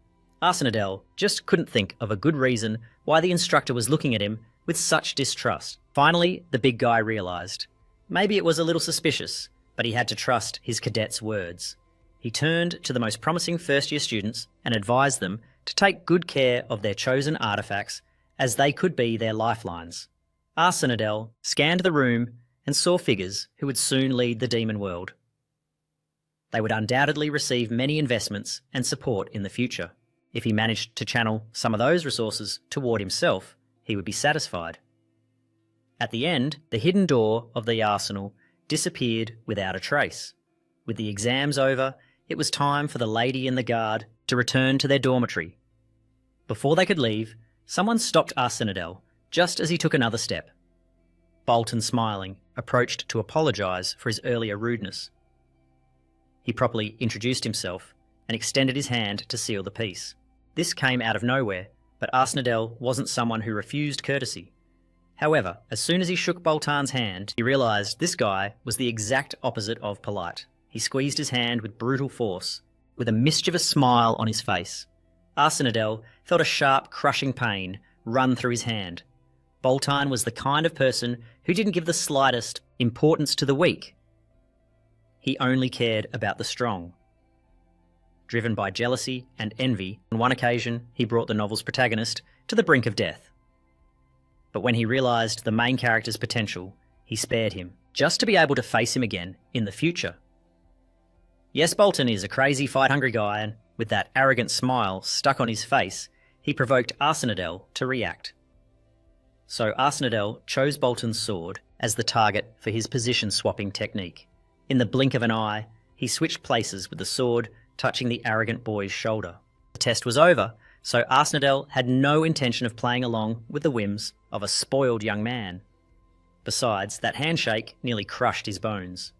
Arsenadel just couldn't think of a good reason why the instructor was looking at him with such distrust. Finally, the big guy realised. Maybe it was a little suspicious, but he had to trust his cadet's words. He turned to the most promising first-year students and advised them to take good care of their chosen artefacts, as they could be their lifelines. Arsenadel scanned the room and saw figures who would soon lead the demon world. They would undoubtedly receive many investments and support in the future. If he managed to channel some of those resources toward himself, he would be satisfied. At the end, the hidden door of the arsenal disappeared without a trace. With the exams over, it was time for the lady and the guard to return to their dormitory. Before they could leave, someone stopped Arsenadel just as he took another step. Bolton, smiling, approached to apologise for his earlier rudeness. He properly introduced himself and extended his hand to seal the peace. This came out of nowhere, but Arsenadel wasn't someone who refused courtesy. However, as soon as he shook Boltan's hand, he realised this guy was the exact opposite of polite. He squeezed his hand with brutal force, with a mischievous smile on his face. Arsenadel felt a sharp, crushing pain run through his hand. Boltan was the kind of person who didn't give the slightest importance to the weak. He only cared about the strong. Driven by jealousy and envy, on one occasion he brought the novel's protagonist to the brink of death. But when he realised the main character's potential, he spared him, just to be able to face him again in the future. Yes, Bolton is a crazy, fight-hungry guy, and with that arrogant smile stuck on his face, he provoked Arsenadel to react. So Arsenadel chose Bolton's sword as the target for his position-swapping technique. In the blink of an eye, he switched places with the sword touching the arrogant boy's shoulder. The test was over, so Arsenadel had no intention of playing along with the whims of a spoiled young man. Besides, that handshake nearly crushed his bones.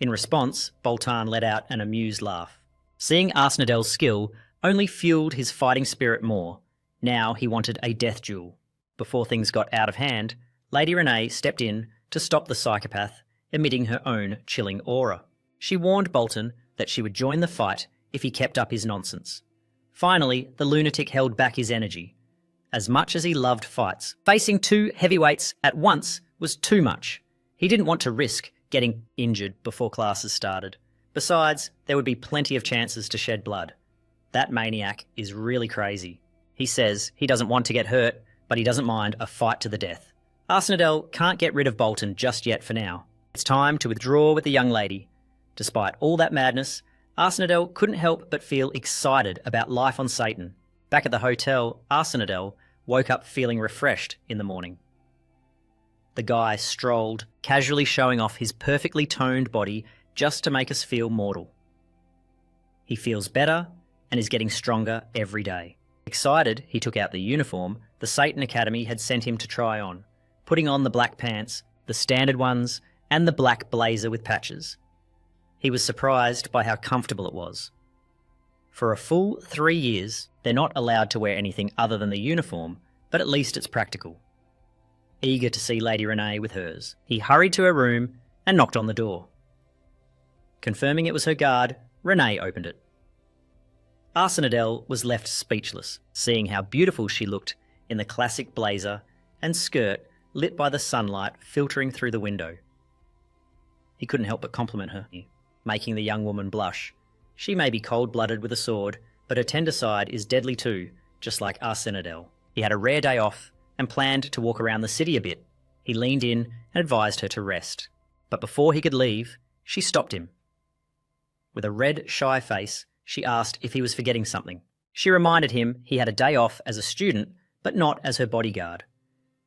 In response, Boltan let out an amused laugh. Seeing Arsenadel's skill only fueled his fighting spirit more. Now he wanted a death duel. Before things got out of hand, Lady Renee stepped in to stop the psychopath, emitting her own chilling aura. She warned Bolton that she would join the fight if he kept up his nonsense. Finally, the lunatic held back his energy. As much as he loved fights, facing two heavyweights at once was too much. He didn't want to risk getting injured before classes started. Besides, there would be plenty of chances to shed blood. That maniac is really crazy. He says he doesn't want to get hurt, but he doesn't mind a fight to the death. Arsenadel can't get rid of Bolton just yet for now. It's time to withdraw with the young lady. Despite all that madness, Arsenadel couldn't help but feel excited about life on Satan. Back at the hotel, Arsenadel woke up feeling refreshed in the morning. The guy strolled, casually showing off his perfectly toned body just to make us feel mortal. He feels better and is getting stronger every day. Excited, he took out the uniform the Satan Academy had sent him to try on, putting on the black pants, the standard ones, and the black blazer with patches. He was surprised by how comfortable it was. For a full 3 years, they're not allowed to wear anything other than the uniform, but at least it's practical. Eager to see Lady Renee with hers, he hurried to her room and knocked on the door. Confirming it was her guard, Renee opened it. Arsenadel was left speechless, seeing how beautiful she looked in the classic blazer and skirt lit by the sunlight filtering through the window. He couldn't help but compliment her, making the young woman blush. She may be cold-blooded with a sword, but her tender side is deadly too, just like Arsenadel. He had a rare day off and planned to walk around the city a bit. He leaned in and advised her to rest. But before he could leave, she stopped him. With a red, shy face, she asked if he was forgetting something. She reminded him he had a day off as a student, but not as her bodyguard.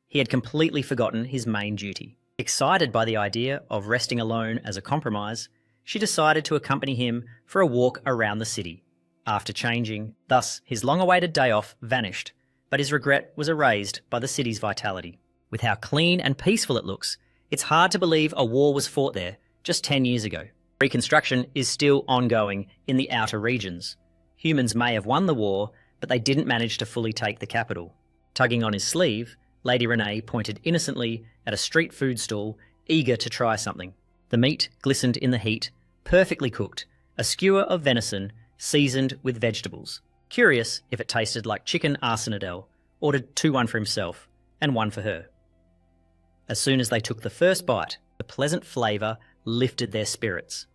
He had completely forgotten his main duty. Excited by the idea of resting alone as a compromise, she decided to accompany him for a walk around the city. After changing, thus his long-awaited day off vanished, but his regret was erased by the city's vitality. With how clean and peaceful it looks, it's hard to believe a war was fought there just 10 years ago. Reconstruction is still ongoing in the outer regions. Humans may have won the war, but they didn't manage to fully take the capital. Tugging on his sleeve, Lady Renee pointed innocently at a street food stall, eager to try something. The meat glistened in the heat, perfectly cooked, a skewer of venison seasoned with vegetables. Curious if it tasted like chicken, Arsenadel ordered 2-1 for himself and 1 for her. As soon as they took the first bite, the pleasant flavour lifted their spirits.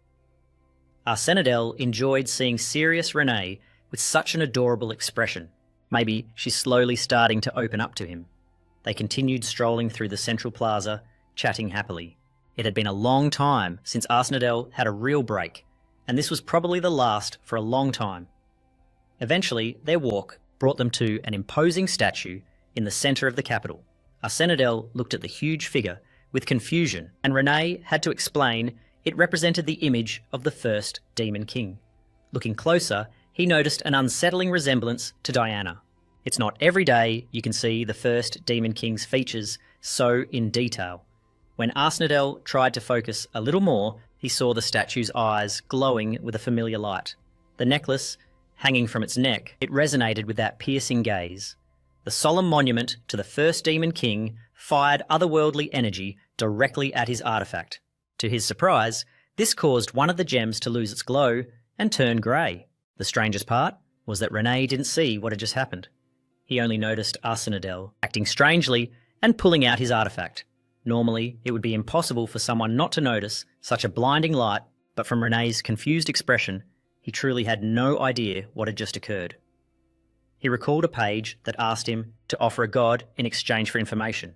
Arsenadel enjoyed seeing serious Renee with such an adorable expression. Maybe she's slowly starting to open up to him. They continued strolling through the central plaza, chatting happily. It had been a long time since Arsenadel had a real break, and this was probably the last for a long time. Eventually, their walk brought them to an imposing statue in the centre of the capital. Arsenadel looked at the huge figure with confusion, and Renee had to explain it represented the image of the first Demon King. Looking closer, he noticed an unsettling resemblance to Diana. It's not every day you can see the first Demon King's features so in detail. When Arsenadel tried to focus a little more, he saw the statue's eyes glowing with a familiar light. The necklace, hanging from its neck, it resonated with that piercing gaze. The solemn monument to the first Demon King fired otherworldly energy directly at his artifact. To his surprise, this caused one of the gems to lose its glow and turn grey. The strangest part was that Renee didn't see what had just happened. He only noticed Arsenadel acting strangely and pulling out his artifact. Normally, it would be impossible for someone not to notice such a blinding light, but from Renee's confused expression, he truly had no idea what had just occurred. He recalled a page that asked him to offer a god in exchange for information.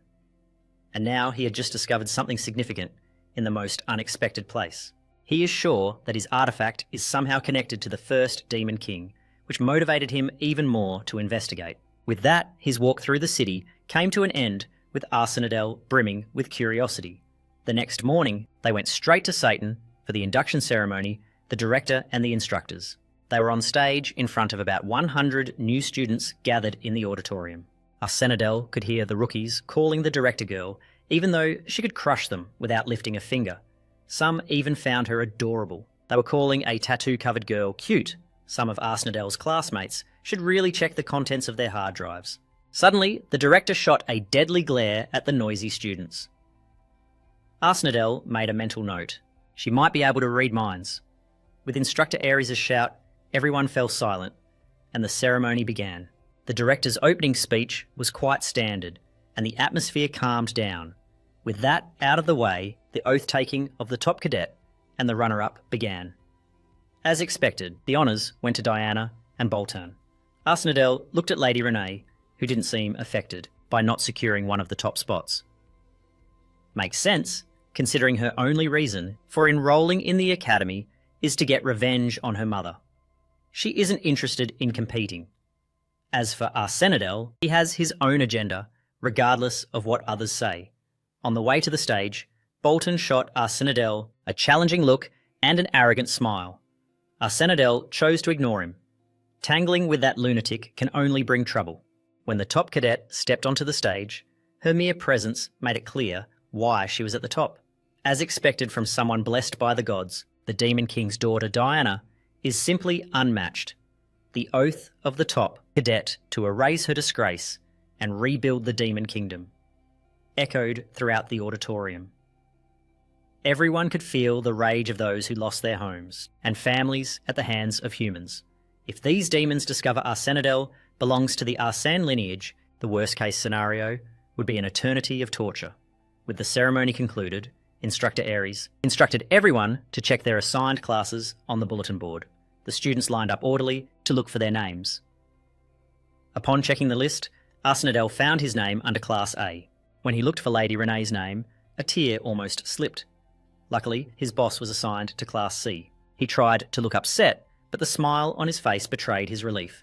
And now he had just discovered something significant in the most unexpected place. He is sure that his artifact is somehow connected to the first Demon King, which motivated him even more to investigate. With that, his walk through the city came to an end with Arsenadel brimming with curiosity. The next morning, they went straight to Satan for the induction ceremony, the director and the instructors. They were on stage in front of about 100 new students gathered in the auditorium. Arsenadel could hear the rookies calling the director girl, even though she could crush them without lifting a finger. Some even found her adorable. They were calling a tattoo-covered girl cute. Some of Arsenadel's classmates should really check the contents of their hard drives. Suddenly, the director shot a deadly glare at the noisy students. Arsenadel made a mental note. She might be able to read minds. With Instructor Ares' shout, everyone fell silent, and the ceremony began. The director's opening speech was quite standard, and the atmosphere calmed down. With that out of the way, the oath-taking of the top cadet and the runner-up began. As expected, the honours went to Diana and Bolton. Arsenadel looked at Lady Renee, who didn't seem affected by not securing one of the top spots. Makes sense, considering her only reason for enrolling in the academy is to get revenge on her mother. She isn't interested in competing. As for Arsenadel, he has his own agenda, regardless of what others say. On the way to the stage, Bolton shot Arsenadel a challenging look and an arrogant smile. Arsenadel chose to ignore him. Tangling with that lunatic can only bring trouble. When the top cadet stepped onto the stage, her mere presence made it clear why she was at the top. As expected from someone blessed by the gods, the Demon King's daughter Diana is simply unmatched. The oath of the top cadet to erase her disgrace and rebuild the Demon Kingdom echoed throughout the auditorium. Everyone could feel the rage of those who lost their homes and families at the hands of humans. If these demons discover Arsenadel belongs to the Arsene lineage, the worst-case scenario would be an eternity of torture. With the ceremony concluded, Instructor Ares instructed everyone to check their assigned classes on the bulletin board. The students lined up orderly to look for their names. Upon checking the list, Arsenadel found his name under Class A. When he looked for Lady Renee's name, a tear almost slipped. Luckily, his boss was assigned to Class C. He tried to look upset, but the smile on his face betrayed his relief.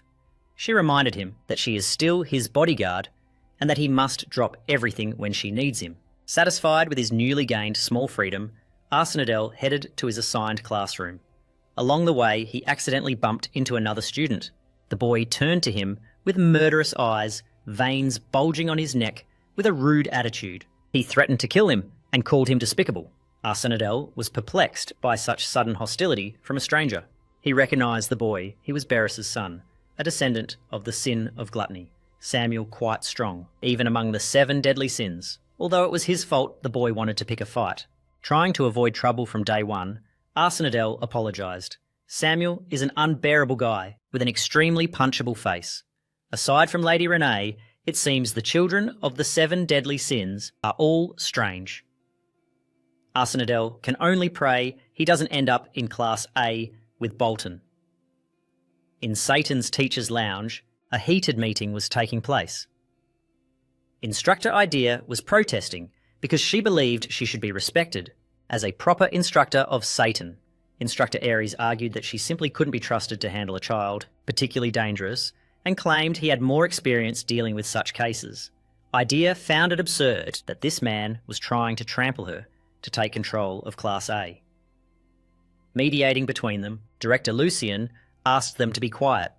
She reminded him that she is still his bodyguard and that he must drop everything when she needs him. Satisfied with his newly gained small freedom, Arsenadel headed to his assigned classroom. Along the way, he accidentally bumped into another student. The boy turned to him with murderous eyes, veins bulging on his neck, with a rude attitude. He threatened to kill him and called him despicable. Arsenadel was perplexed by such sudden hostility from a stranger. He recognised the boy. He was Beres's son, a descendant of the sin of gluttony, Samuel quite strong, even among the 7 deadly sins. Although it was his fault the boy wanted to pick a fight. Trying to avoid trouble from day one, Arsenadel apologised. Samuel is an unbearable guy with an extremely punchable face. Aside from Lady Renee, it seems the children of the 7 deadly sins are all strange. Arsenadel can only pray he doesn't end up in Class A with Bolton. In Satan's teacher's lounge, a heated meeting was taking place. Instructor Idea was protesting because she believed she should be respected as a proper instructor of Satan. Instructor Aries argued that she simply couldn't be trusted to handle a child, particularly dangerous, and claimed he had more experience dealing with such cases. Idea found it absurd that this man was trying to trample her to take control of Class A. Mediating between them, Director Lucian asked them to be quiet.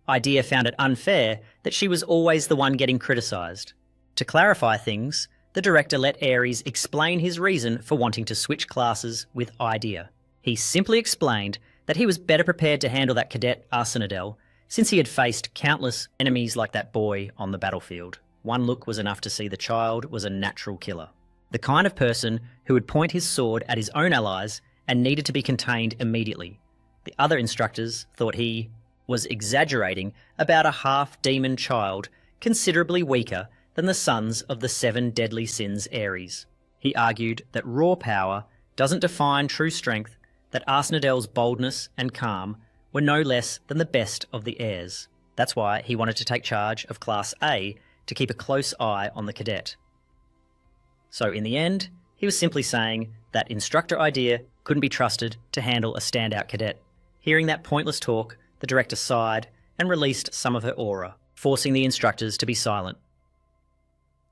Idea found it unfair that she was always the one getting criticised. To clarify things, the director let Aries explain his reason for wanting to switch classes with Idea. He simply explained that he was better prepared to handle that cadet Arsenadel since he had faced countless enemies like that boy on the battlefield. One look was enough to see the child was a natural killer. The kind of person who would point his sword at his own allies and needed to be contained immediately. The other instructors thought he was exaggerating about a half-demon child considerably weaker than the sons of the 7 deadly sins Aries. He argued that raw power doesn't define true strength, that Arsenadel's boldness and calm were no less than the best of the heirs. That's why he wanted to take charge of Class A to keep a close eye on the cadet. So in the end, he was simply saying that Instructor Idea couldn't be trusted to handle a standout cadet. Hearing that pointless talk, the director sighed and released some of her aura, forcing the instructors to be silent.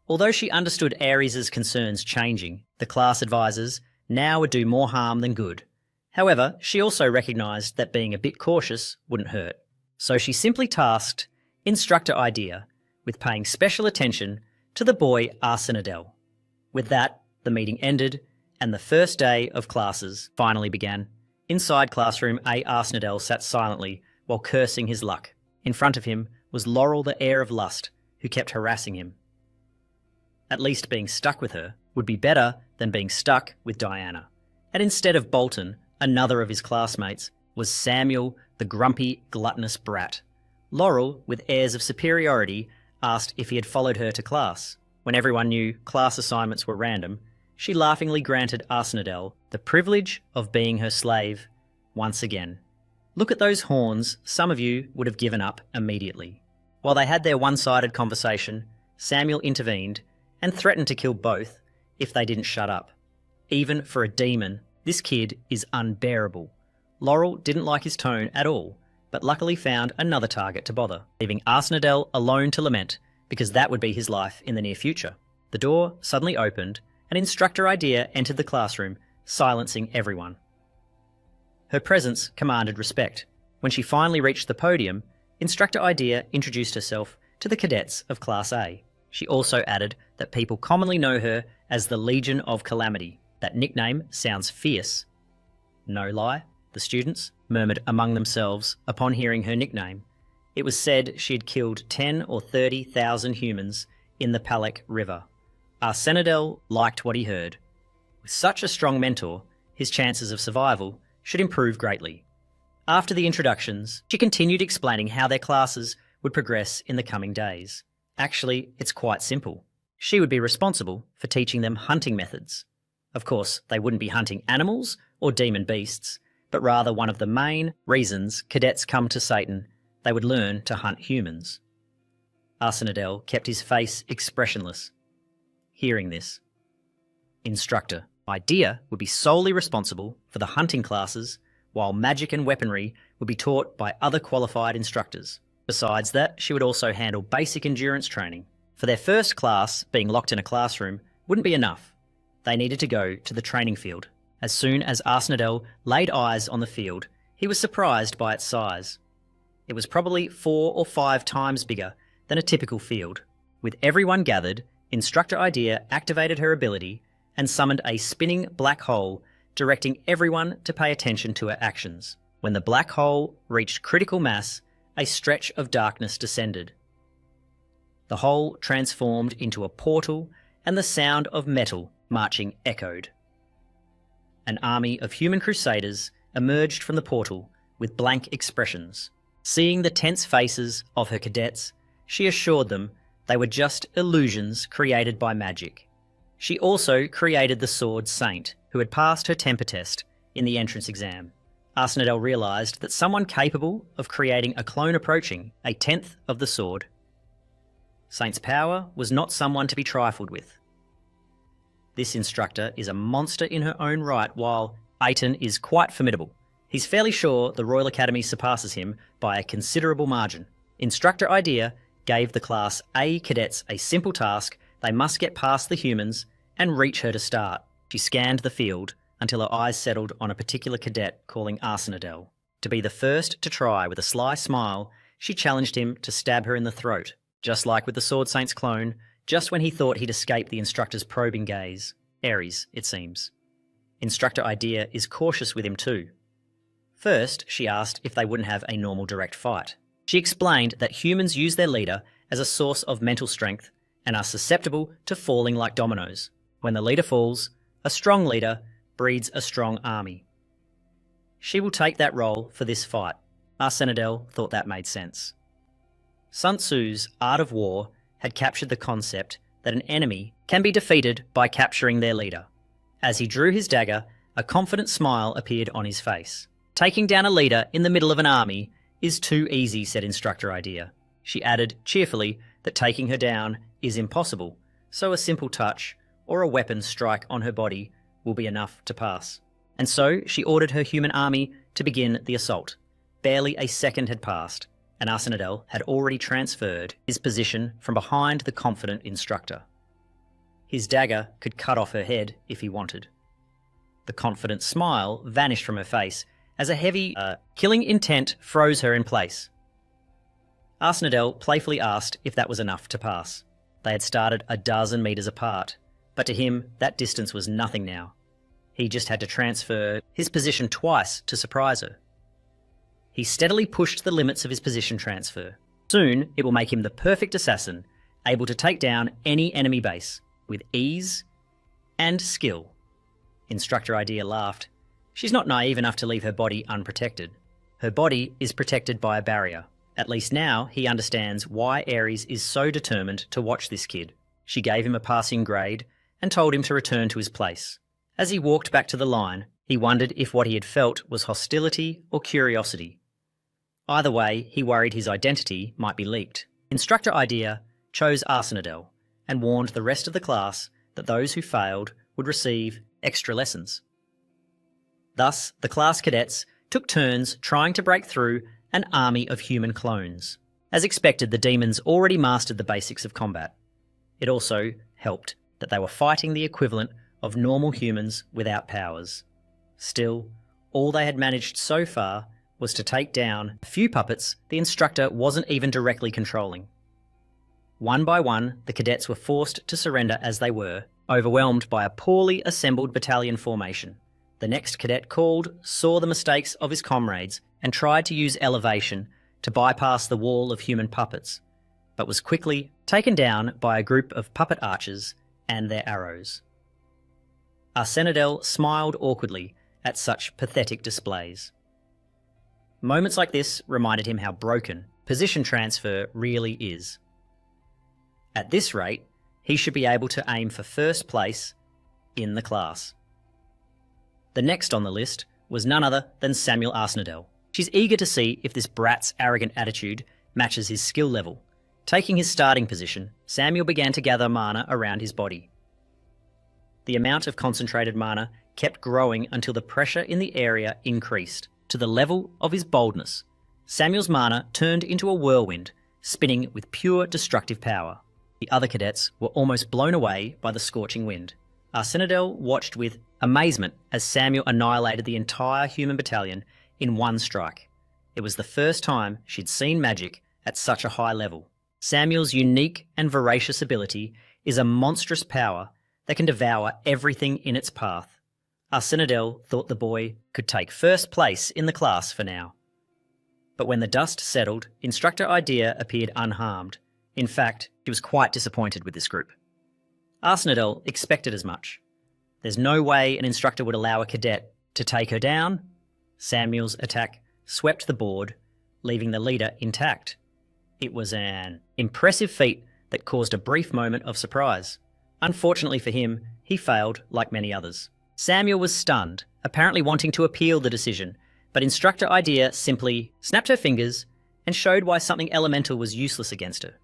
Although she understood Aries' concerns changing, the class advisors now would do more harm than good. However, she also recognised that being a bit cautious wouldn't hurt. So she simply tasked Instructor Idea with paying special attention to the boy Arsenadel. With that, the meeting ended and the first day of classes finally began. Inside classroom, A. Arsenadel sat silently while cursing his luck. In front of him was Laurel, the heir of lust, who kept harassing him. At least being stuck with her would be better than being stuck with Diana. And instead of Bolton, another of his classmates, was Samuel, the grumpy, gluttonous brat. Laurel, with airs of superiority, asked if he had followed her to class. When everyone knew class assignments were random, she laughingly granted Arsenadel the privilege of being her slave once again. Look at those horns, some of you would have given up immediately. While they had their one-sided conversation, Samuel intervened and threatened to kill both if they didn't shut up. Even for a demon, this kid is unbearable. Laurel didn't like his tone at all, but luckily found another target to bother, leaving Arsenadel alone to lament, because that would be his life in the near future. The door suddenly opened, and Instructor Idea entered the classroom, silencing everyone. Her presence commanded respect. When she finally reached the podium, Instructor Idea introduced herself to the cadets of Class A. She also added that people commonly know her as the Legion of Calamity. That nickname sounds fierce. No lie, the students murmured among themselves upon hearing her nickname. It was said she had killed 10 or 30,000 humans in the Palak River. Arsenadel liked what he heard. With such a strong mentor, his chances of survival should improve greatly. After the introductions, she continued explaining how their classes would progress in the coming days. Actually, it's quite simple. She would be responsible for teaching them hunting methods. Of course, they wouldn't be hunting animals or demon beasts, but rather one of the main reasons cadets come to Satan. They would learn to hunt humans. Arsenadel kept his face expressionless, hearing this. Instructor Idea would be solely responsible for the hunting classes, while magic and weaponry would be taught by other qualified instructors. Besides that, she would also handle basic endurance training. For their first class, being locked in a classroom wouldn't be enough. They needed to go to the training field. As soon as Arsenadel laid eyes on the field, he was surprised by its size. It was probably 4 or 5 times bigger than a typical field. With everyone gathered, Instructor Idea activated her ability and summoned a spinning black hole, directing everyone to pay attention to her actions. When the black hole reached critical mass, a stretch of darkness descended. The hole transformed into a portal, and the sound of metal marching echoed. An army of human crusaders emerged from the portal with blank expressions. Seeing the tense faces of her cadets, she assured them they were just illusions created by magic. She also created the Sword Saint, who had passed her temper test in the entrance exam. Arsenadel realised that someone capable of creating a clone approaching a tenth of the sword. Saint's power was not someone to be trifled with. This instructor is a monster in her own right, while Aiton is quite formidable. He's fairly sure the Royal Academy surpasses him by a considerable margin. Instructor Idea gave the Class A cadets a simple task. They must get past the humans and reach her to start. She scanned the field until her eyes settled on a particular cadet, calling Arsenadel. To be the first to try with a sly smile, she challenged him to stab her in the throat, just like with the Sword Saint's clone, just when he thought he'd escaped the instructor's probing gaze. Ares, it seems. Instructor Idea is cautious with him too. First, she asked if they wouldn't have a normal direct fight. She explained that humans use their leader as a source of mental strength and are susceptible to falling like dominoes. When the leader falls, a strong leader breeds a strong army. She will take that role for this fight. Arsenadel thought that made sense. Sun Tzu's Art of War had captured the concept that an enemy can be defeated by capturing their leader. As he drew his dagger, a confident smile appeared on his face. Taking down a leader in the middle of an army is too easy, said Instructor Idea. She added cheerfully that taking her down is impossible, so a simple touch or a weapon strike on her body will be enough to pass. And so she ordered her human army to begin the assault. Barely a second had passed, and Arsenadel had already transferred his position from behind the confident instructor. His dagger could cut off her head if he wanted. The confident smile vanished from her face as a heavy, killing intent froze her in place. Arsenadel playfully asked if that was enough to pass. They had started a dozen meters apart, but to him that distance was nothing now. He just had to transfer his position twice to surprise her. He steadily pushed the limits of his position transfer. Soon it will make him the perfect assassin, able to take down any enemy base with ease and skill. Instructor Idea laughed. She's not naive enough to leave her body unprotected. Her body is protected by a barrier. At least now he understands why Ares is so determined to watch this kid. She gave him a passing grade and told him to return to his place. As he walked back to the line, he wondered if what he had felt was hostility or curiosity. Either way, he worried his identity might be leaked. Instructor Idea chose Arsenadel and warned the rest of the class that those who failed would receive extra lessons. Thus, the class cadets took turns trying to break through an army of human clones. As expected, the demons already mastered the basics of combat. It also helped that they were fighting the equivalent of normal humans without powers. Still, all they had managed so far was to take down a few puppets the instructor wasn't even directly controlling. One by one, the cadets were forced to surrender as they were, overwhelmed by a poorly assembled battalion formation. The next cadet called saw the mistakes of his comrades and tried to use elevation to bypass the wall of human puppets, but was quickly taken down by a group of puppet archers and their arrows. Arsenadel smiled awkwardly at such pathetic displays. Moments like this reminded him how broken position transfer really is. At this rate, he should be able to aim for first place in the class. The next on the list was none other than Samuel Arsenadel. She's eager to see if this brat's arrogant attitude matches his skill level. Taking his starting position, Samuel began to gather mana around his body. The amount of concentrated mana kept growing until the pressure in the area increased to the level of his boldness. Samuel's mana turned into a whirlwind, spinning with pure destructive power. The other cadets were almost blown away by the scorching wind. Arsenadel watched with amazement as Samuel annihilated the entire human battalion in one strike. It was the first time she'd seen magic at such a high level. Samuel's unique and voracious ability is a monstrous power that can devour everything in its path. Arsenadel thought the boy could take first place in the class for now. But when the dust settled, Instructor Idea appeared unharmed. In fact, she was quite disappointed with this group. Arsenadel expected as much. There's no way an instructor would allow a cadet to take her down. Samuel's attack swept the board, leaving the leader intact. It was an impressive feat that caused a brief moment of surprise. Unfortunately for him, he failed like many others. Samuel was stunned, apparently wanting to appeal the decision, but Instructor Idea simply snapped her fingers and showed why something elemental was useless against her.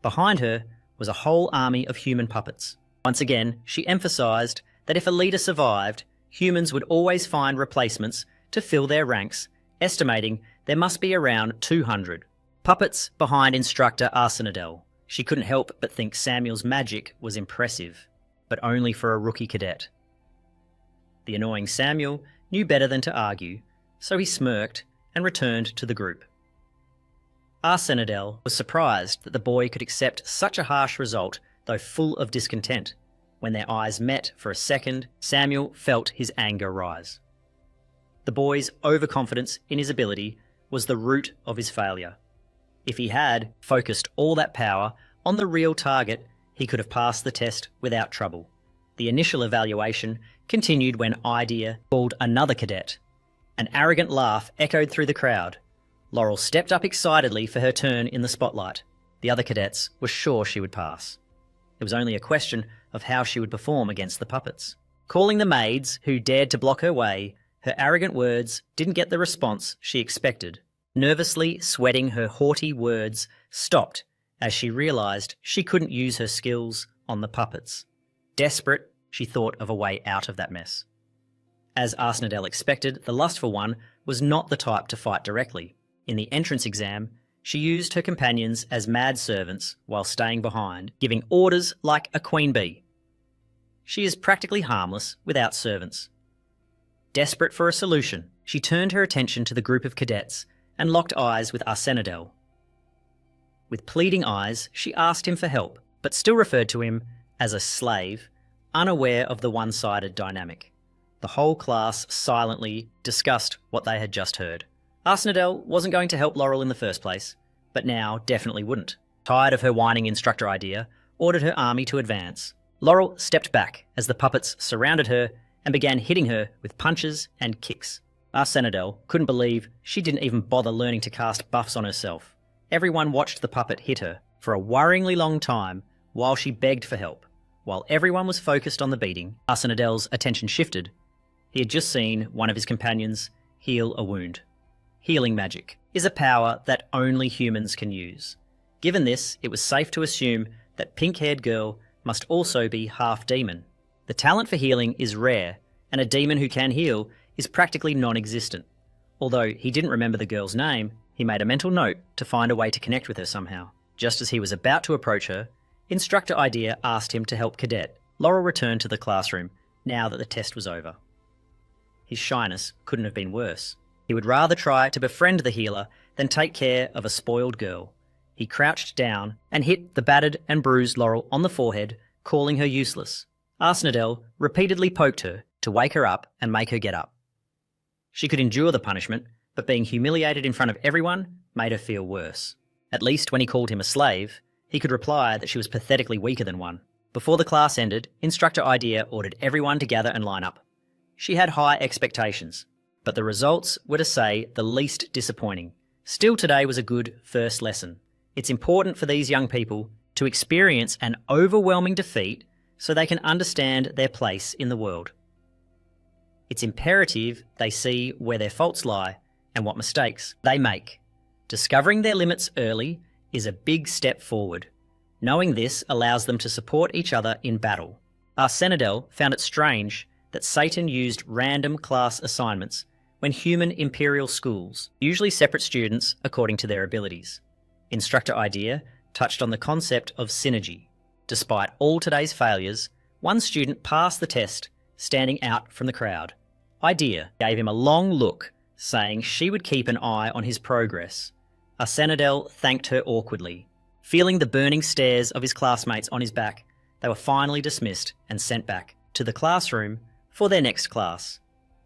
Behind her was a whole army of human puppets. Once again, she emphasised that if a leader survived, humans would always find replacements to fill their ranks, estimating there must be around 200. Puppets behind Instructor Arsenadel. She couldn't help but think Samuel's magic was impressive, but only for a rookie cadet. The annoying Samuel knew better than to argue, so he smirked and returned to the group. Arsenadel was surprised that the boy could accept such a harsh result, though full of discontent. When their eyes met for a second, Samuel felt his anger rise. The boy's overconfidence in his ability was the root of his failure. If he had focused all that power on the real target, he could have passed the test without trouble. The initial evaluation continued when Idea called another cadet. An arrogant laugh echoed through the crowd. Laurel stepped up excitedly for her turn in the spotlight. The other cadets were sure she would pass. It was only a question of how she would perform against the puppets. Calling the maids who dared to block her way, her arrogant words didn't get the response she expected. Nervously sweating, her haughty words stopped as she realised she couldn't use her skills on the puppets. Desperate, she thought of a way out of that mess. As Arsenadel expected, the lustful one was not the type to fight directly. In the entrance exam, she used her companions as mad servants while staying behind, giving orders like a queen bee. She is practically harmless without servants. Desperate for a solution, she turned her attention to the group of cadets and locked eyes with Arsenadel. With pleading eyes, she asked him for help, but still referred to him as a slave, unaware of the one-sided dynamic. The whole class silently discussed what they had just heard. Arsenadel wasn't going to help Laurel in the first place, but now definitely wouldn't. Tired of her whining Instructor Idea, ordered her army to advance. Laurel stepped back as the puppets surrounded her and began hitting her with punches and kicks. Arsenadel couldn't believe she didn't even bother learning to cast buffs on herself. Everyone watched the puppet hit her for a worryingly long time while she begged for help. While everyone was focused on the beating, Arsenadel's attention shifted. He had just seen one of his companions heal a wound. Healing magic is a power that only humans can use. Given this, it was safe to assume that pink-haired girl must also be half demon. The talent for healing is rare, and a demon who can heal is practically non-existent. Although he didn't remember the girl's name, he made a mental note to find a way to connect with her somehow. Just as he was about to approach her, Instructor Idea asked him to help Cadet. Laurel returned to the classroom now that the test was over. His shyness couldn't have been worse. He would rather try to befriend the healer than take care of a spoiled girl. He crouched down and hit the battered and bruised Laurel on the forehead, calling her useless. Arsenadel repeatedly poked her to wake her up and make her get up. She could endure the punishment, but being humiliated in front of everyone made her feel worse. At least when he called him a slave, he could reply that she was pathetically weaker than one. Before the class ended, Instructor Idea ordered everyone to gather and line up. She had high expectations, but the results were, to say the least, disappointing. Still, today was a good first lesson. It's important for these young people to experience an overwhelming defeat so they can understand their place in the world. It's imperative they see where their faults lie and what mistakes they make. Discovering their limits early is a big step forward. Knowing this allows them to support each other in battle. Arsenidel found it strange that Satan used random class assignments when human imperial schools usually separate students according to their abilities. Instructor Idea touched on the concept of synergy. Despite all today's failures, one student passed the test, standing out from the crowd. Idea gave him a long look, saying she would keep an eye on his progress. Arsenidel thanked her awkwardly. Feeling the burning stares of his classmates on his back, they were finally dismissed and sent back to the classroom for their next class.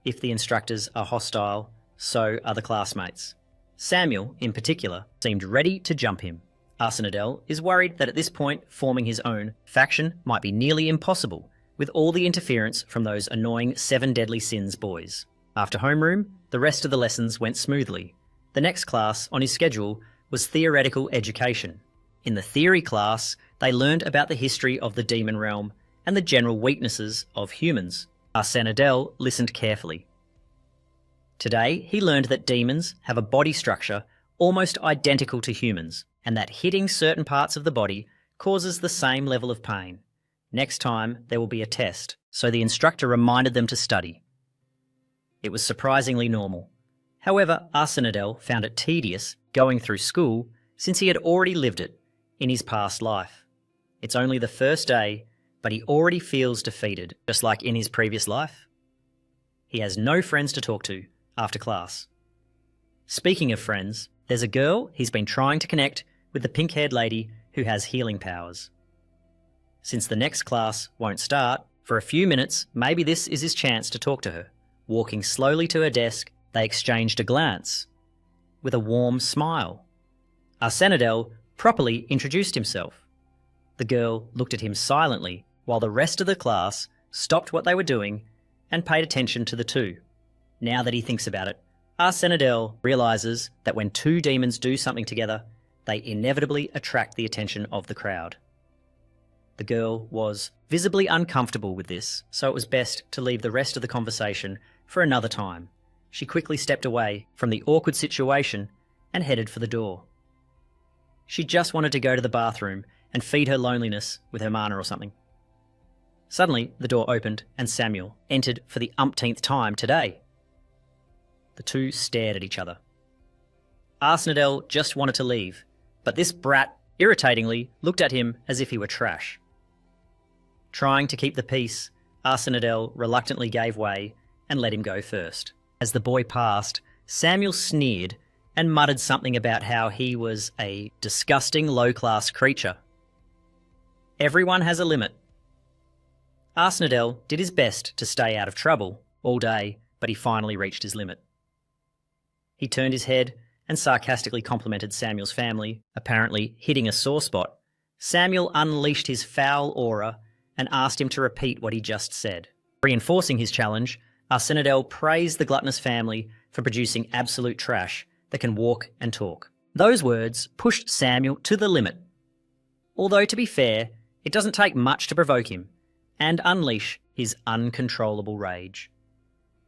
If the instructors are hostile, so are the classmates. Samuel, in particular, seemed ready to jump him. Arsenidel is worried that at this point, forming his own faction might be nearly impossible, with all the interference from those annoying 7 Deadly Sins boys. After homeroom, the rest of the lessons went smoothly. The next class on his schedule was Theoretical Education. In the theory class, they learned about the history of the demon realm and the general weaknesses of humans. Arsenidel listened carefully. Today, he learned that demons have a body structure almost identical to humans, and that hitting certain parts of the body causes the same level of pain. Next time, there will be a test, so the instructor reminded them to study. It was surprisingly normal. However, Arsenidel found it tedious going through school since he had already lived it in his past life. It's only the first day, but he already feels defeated, just like in his previous life. He has no friends to talk to after class. Speaking of friends, there's a girl he's been trying to connect with, the pink-haired lady who has healing powers. Since the next class won't start, for a few minutes, maybe this is his chance to talk to her. Walking slowly to her desk, they exchanged a glance with a warm smile. Arsenidel properly introduced himself. The girl looked at him silently while the rest of the class stopped what they were doing and paid attention to the two. Now that he thinks about it, Arsenidel realizes that when two demons do something together, they inevitably attract the attention of the crowd. The girl was visibly uncomfortable with this, so it was best to leave the rest of the conversation for another time. She quickly stepped away from the awkward situation and headed for the door. She just wanted to go to the bathroom and feed her loneliness with her mana or something. Suddenly, the door opened and Samuel entered for the umpteenth time today. The two stared at each other. Arsenidel just wanted to leave, but this brat irritatingly looked at him as if he were trash. Trying to keep the peace, Arsenidel reluctantly gave way and let him go first. As the boy passed, Samuel sneered and muttered something about how he was a disgusting low-class creature. Everyone has a limit. Arsenidel did his best to stay out of trouble all day, but he finally reached his limit. He turned his head and sarcastically complimented Samuel's family, apparently hitting a sore spot. Samuel unleashed his foul aura and asked him to repeat what he just said. Reinforcing his challenge, Arsenidel praised the gluttonous family for producing absolute trash that can walk and talk. Those words pushed Samuel to the limit. Although, to be fair, it doesn't take much to provoke him and unleash his uncontrollable rage.